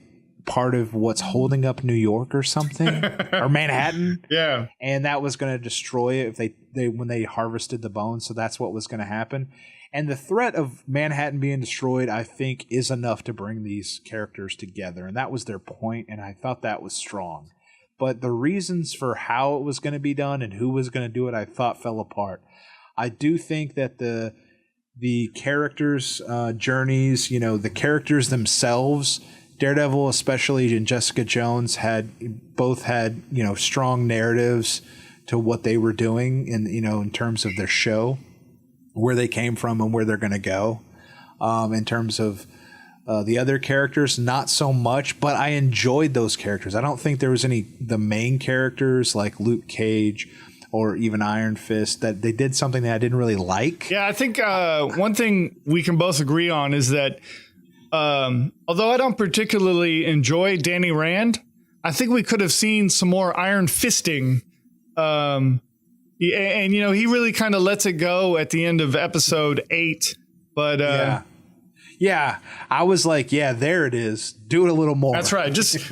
part of what's holding up New York or something or Manhattan. Yeah. And that was going to destroy it if they when they harvested the bones. So that's what was going to happen. And the threat of Manhattan being destroyed, I think, is enough to bring these characters together. And that was their point, and I thought that was strong. But the reasons for how it was going to be done and who was going to do it, I thought fell apart. I do think that the characters' journeys, the characters themselves, Daredevil especially and Jessica Jones both had strong narratives to what they were doing in terms of their show, where they came from and where they're going to go. In terms of the other characters, not so much, but I enjoyed those characters. I don't think there was the main characters like Luke Cage or even Iron Fist that they did something that I didn't really like. Yeah, I think one thing we can both agree on is that although I don't particularly enjoy Danny Rand, I think we could have seen some more Iron Fisting. And he really kind of lets it go at the end of episode 8. But yeah, I was like, yeah, there it is. Do it a little more. That's right. Just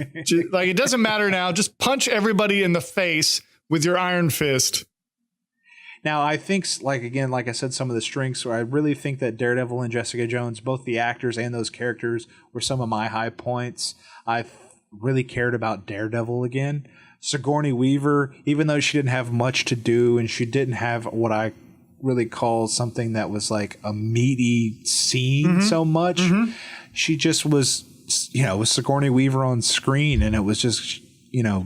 like, it doesn't matter now. Just punch everybody in the face with your Iron Fist. Now, I think, like I said, some of the strengths, I really think that Daredevil and Jessica Jones, both the actors and those characters, were some of my high points. I really cared about Daredevil again. Sigourney Weaver, even though she didn't have much to do and she didn't have what I really call something that was like a meaty scene so much. She just was, was Sigourney Weaver on screen, and it was just,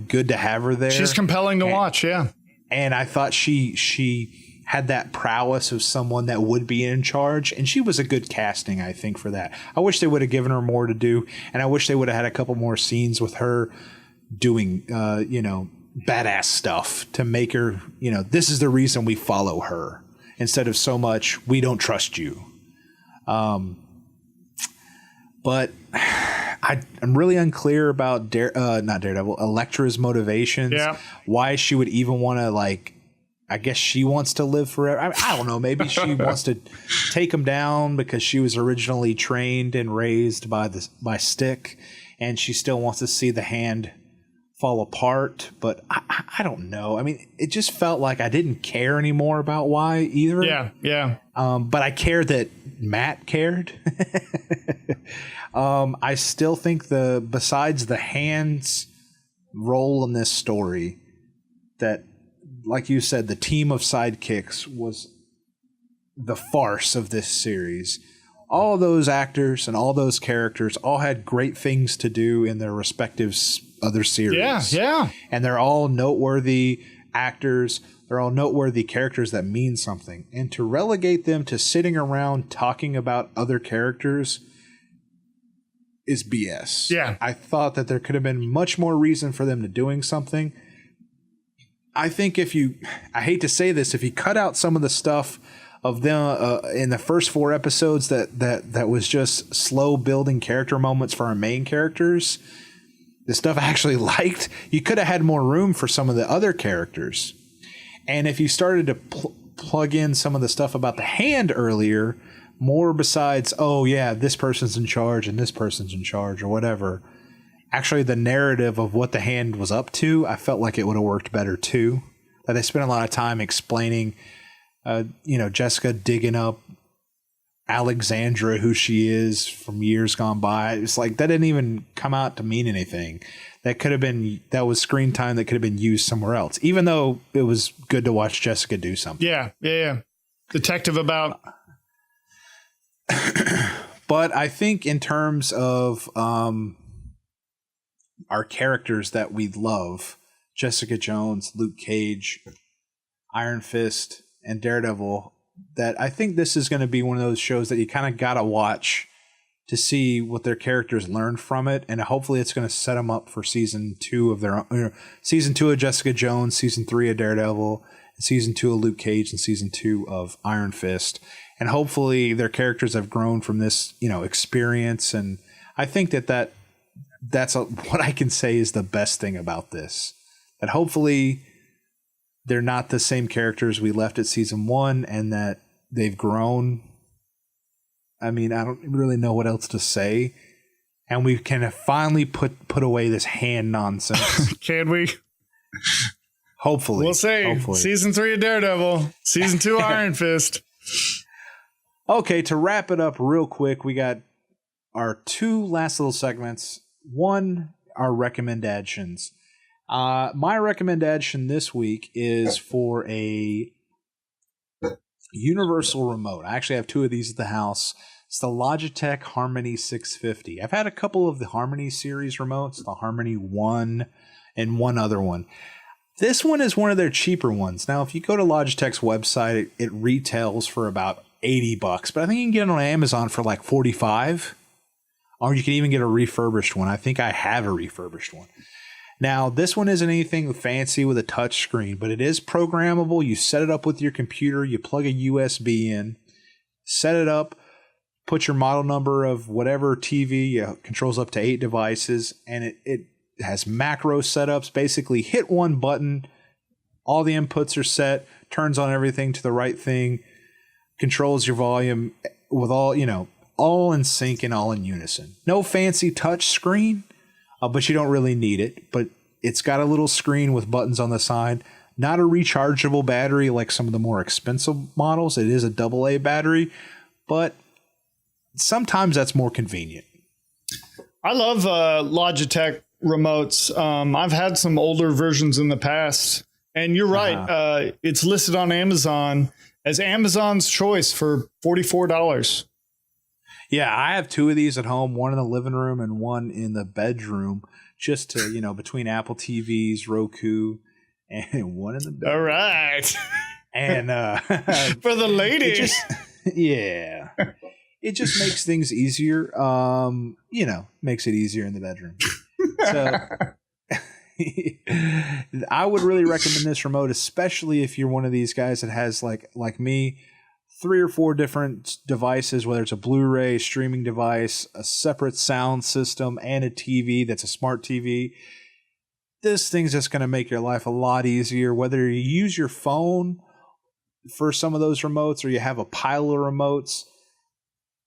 good to have her there. She's compelling to watch, yeah. And I thought she had that prowess of someone that would be in charge, and she was a good casting, I think, for that. I wish they would have given her more to do, and I wish they would have had a couple more scenes with her doing, badass stuff to make her, this is the reason we follow her, instead of so much, we don't trust you. But I'm really unclear about not Daredevil, Elektra's motivations. Yeah. Why she would even want to, I guess she wants to live forever. I don't know. Maybe she wants to take him down because she was originally trained and raised by Stick, and she still wants to see the hand fall apart. But I don't know. I mean, it just felt like I didn't care anymore about why either. Yeah. But I cared that Matt cared. I still think besides the hand's role in this story, that, like you said, the team of sidekicks was the farce of this series. All those actors and all those characters all had great things to do in their respective other series. Yeah. And they're all noteworthy actors. They're all noteworthy characters that mean something. And to relegate them to sitting around talking about other characters is BS. Yeah. I thought that there could have been much more reason for them to doing something. I think I hate to say this, if you cut out some of the stuff of them in the first 4 episodes that was just slow building character moments for our main characters, the stuff I actually liked, you could have had more room for some of the other characters. And if you started to plug in some of the stuff about the hand earlier, more besides, this person's in charge and this person's in charge or whatever, actually the narrative of what the hand was up to, I felt like it would have worked better too. That they spent a lot of time explaining, Jessica digging up Alexandra, who she is from years gone by. It's like that didn't even come out to mean anything. That was screen time that could have been used somewhere else, even though it was good to watch Jessica do something. Yeah. Detective about. But I think in terms of our characters that we love, Jessica Jones, Luke Cage, Iron Fist, and Daredevil, that I think this is going to be one of those shows that you kind of got to watch to see what their characters learn from it. And hopefully it's going to set them up for season 2 of their own, season 2 of Jessica Jones, season 3 of Daredevil, season 2 of Luke Cage, and season 2 of Iron Fist. And hopefully their characters have grown from this, experience. And I think that's what I can say is the best thing about this. That hopefully they're not the same characters we left at season 1, and that they've grown. I mean, I don't really know what else to say. And we can finally put away this hand nonsense. Can we? Hopefully. We'll see. Hopefully. Season 3 of Daredevil. Season 2 Iron Fist. Okay, to wrap it up real quick, we got our 2 last little segments. One, our recommendations. My recommendation this week is for a universal remote. I actually have 2 of these at the house. It's the Logitech Harmony 650. I've had a couple of the Harmony series remotes, the Harmony 1 and one other one. This one is one of their cheaper ones. Now, if you go to Logitech's website, it retails for about $80, but I think you can get it on Amazon for like $45, or you can even get a refurbished one. I think I have a refurbished one. Now, this one isn't anything fancy with a touch screen, but it is programmable. You set it up with your computer, you plug a USB in, set it up, put your model number of whatever TV, controls up to 8 devices, and it has macro setups. Basically, hit one button, all the inputs are set, turns on everything to the right thing, controls your volume with all in sync and all in unison. No fancy touch screen, but you don't really need it. But it's got a little screen with buttons on the side. Not a rechargeable battery like some of the more expensive models. It is a AA battery, but sometimes that's more convenient. I love Logitech remotes. I've had some older versions in the past, and you're right. It's listed on Amazon, as Amazon's choice for $44. Yeah, I have 2 of these at home, one in the living room and one in the bedroom, just to, between Apple TVs, Roku, and one in the bedroom. All right. And for the lady. Yeah. It just makes things easier. Makes it easier in the bedroom. So I would really recommend this remote, especially if you're one of these guys that has like me, 3 or 4 different devices, whether it's a Blu-ray streaming device, a separate sound system, and a TV that's a smart TV. This thing's just going to make your life a lot easier, whether you use your phone for some of those remotes or you have a pile of remotes.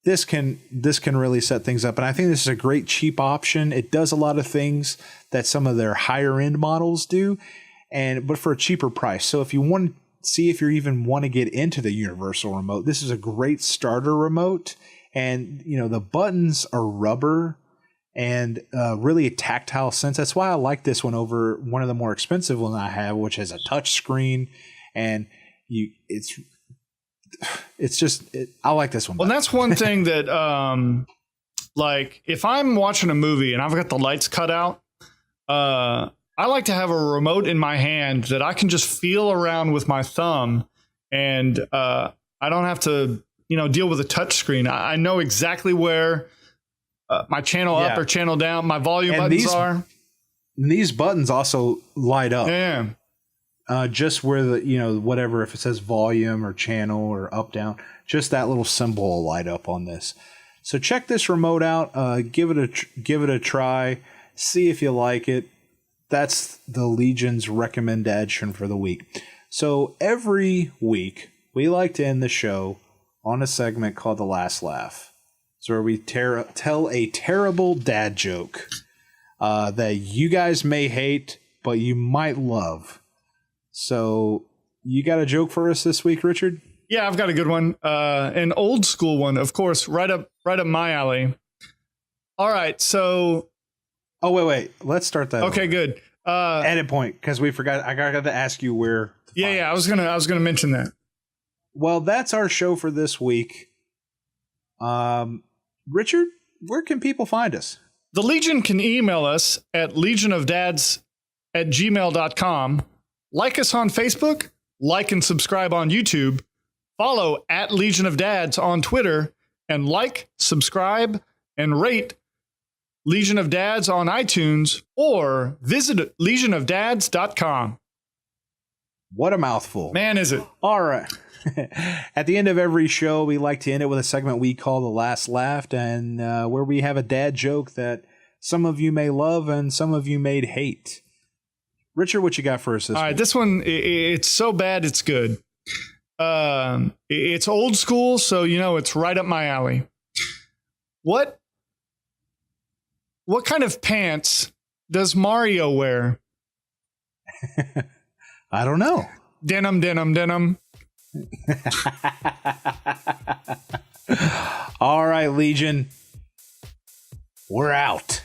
This can really set things up. And I think this is a great cheap option. It does a lot of things that some of their higher end models do, but for a cheaper price. So if you want to see if you even want to get into the universal remote, this is a great starter remote. And, the buttons are rubber and really a tactile sense. That's why I like this one over one of the more expensive ones I have, which has a touch screen. And I like this one. Well, that's one thing that, if I'm watching a movie and I've got the lights cut out, I like to have a remote in my hand that I can just feel around with my thumb, and I don't have to, deal with a touch screen. I know exactly where my channel up or channel down, my volume buttons are. These buttons also light up. Yeah. Just where whatever, if it says volume or channel or up, down, just that little symbol will light up on this. So check this remote out. Give it a try. See if you like it. That's the Legion's recommendation for the week. So every week we like to end the show on a segment called The Last Laugh. It's where we tell a terrible dad joke that you guys may hate, but you might love. So you got a joke for us this week, Richard? Yeah, I've got a good one. An old school one, of course, right up my alley. All right, so. Oh, wait. Let's start that. Okay, good. Edit point, because we forgot. I got to ask you where. Yeah. I was gonna mention that. Well, that's our show for this week. Richard, where can people find us? The Legion can email us at legionofdads@gmail.com. Like us on Facebook, like and subscribe on YouTube, follow at Legion of Dads on Twitter, and like, subscribe, and rate Legion of Dads on iTunes, or visit legionofdads.com. What a mouthful. Man, is it. All right. At the end of every show, we like to end it with a segment we call The Last Laugh, and where we have a dad joke that some of you may love and some of you may hate. Richard, what you got for us this week? All right, this one, it's so bad it's good. It's old school, so it's right up my alley. What kind of pants does Mario wear? I don't know. Denim. All right, Legion. We're out.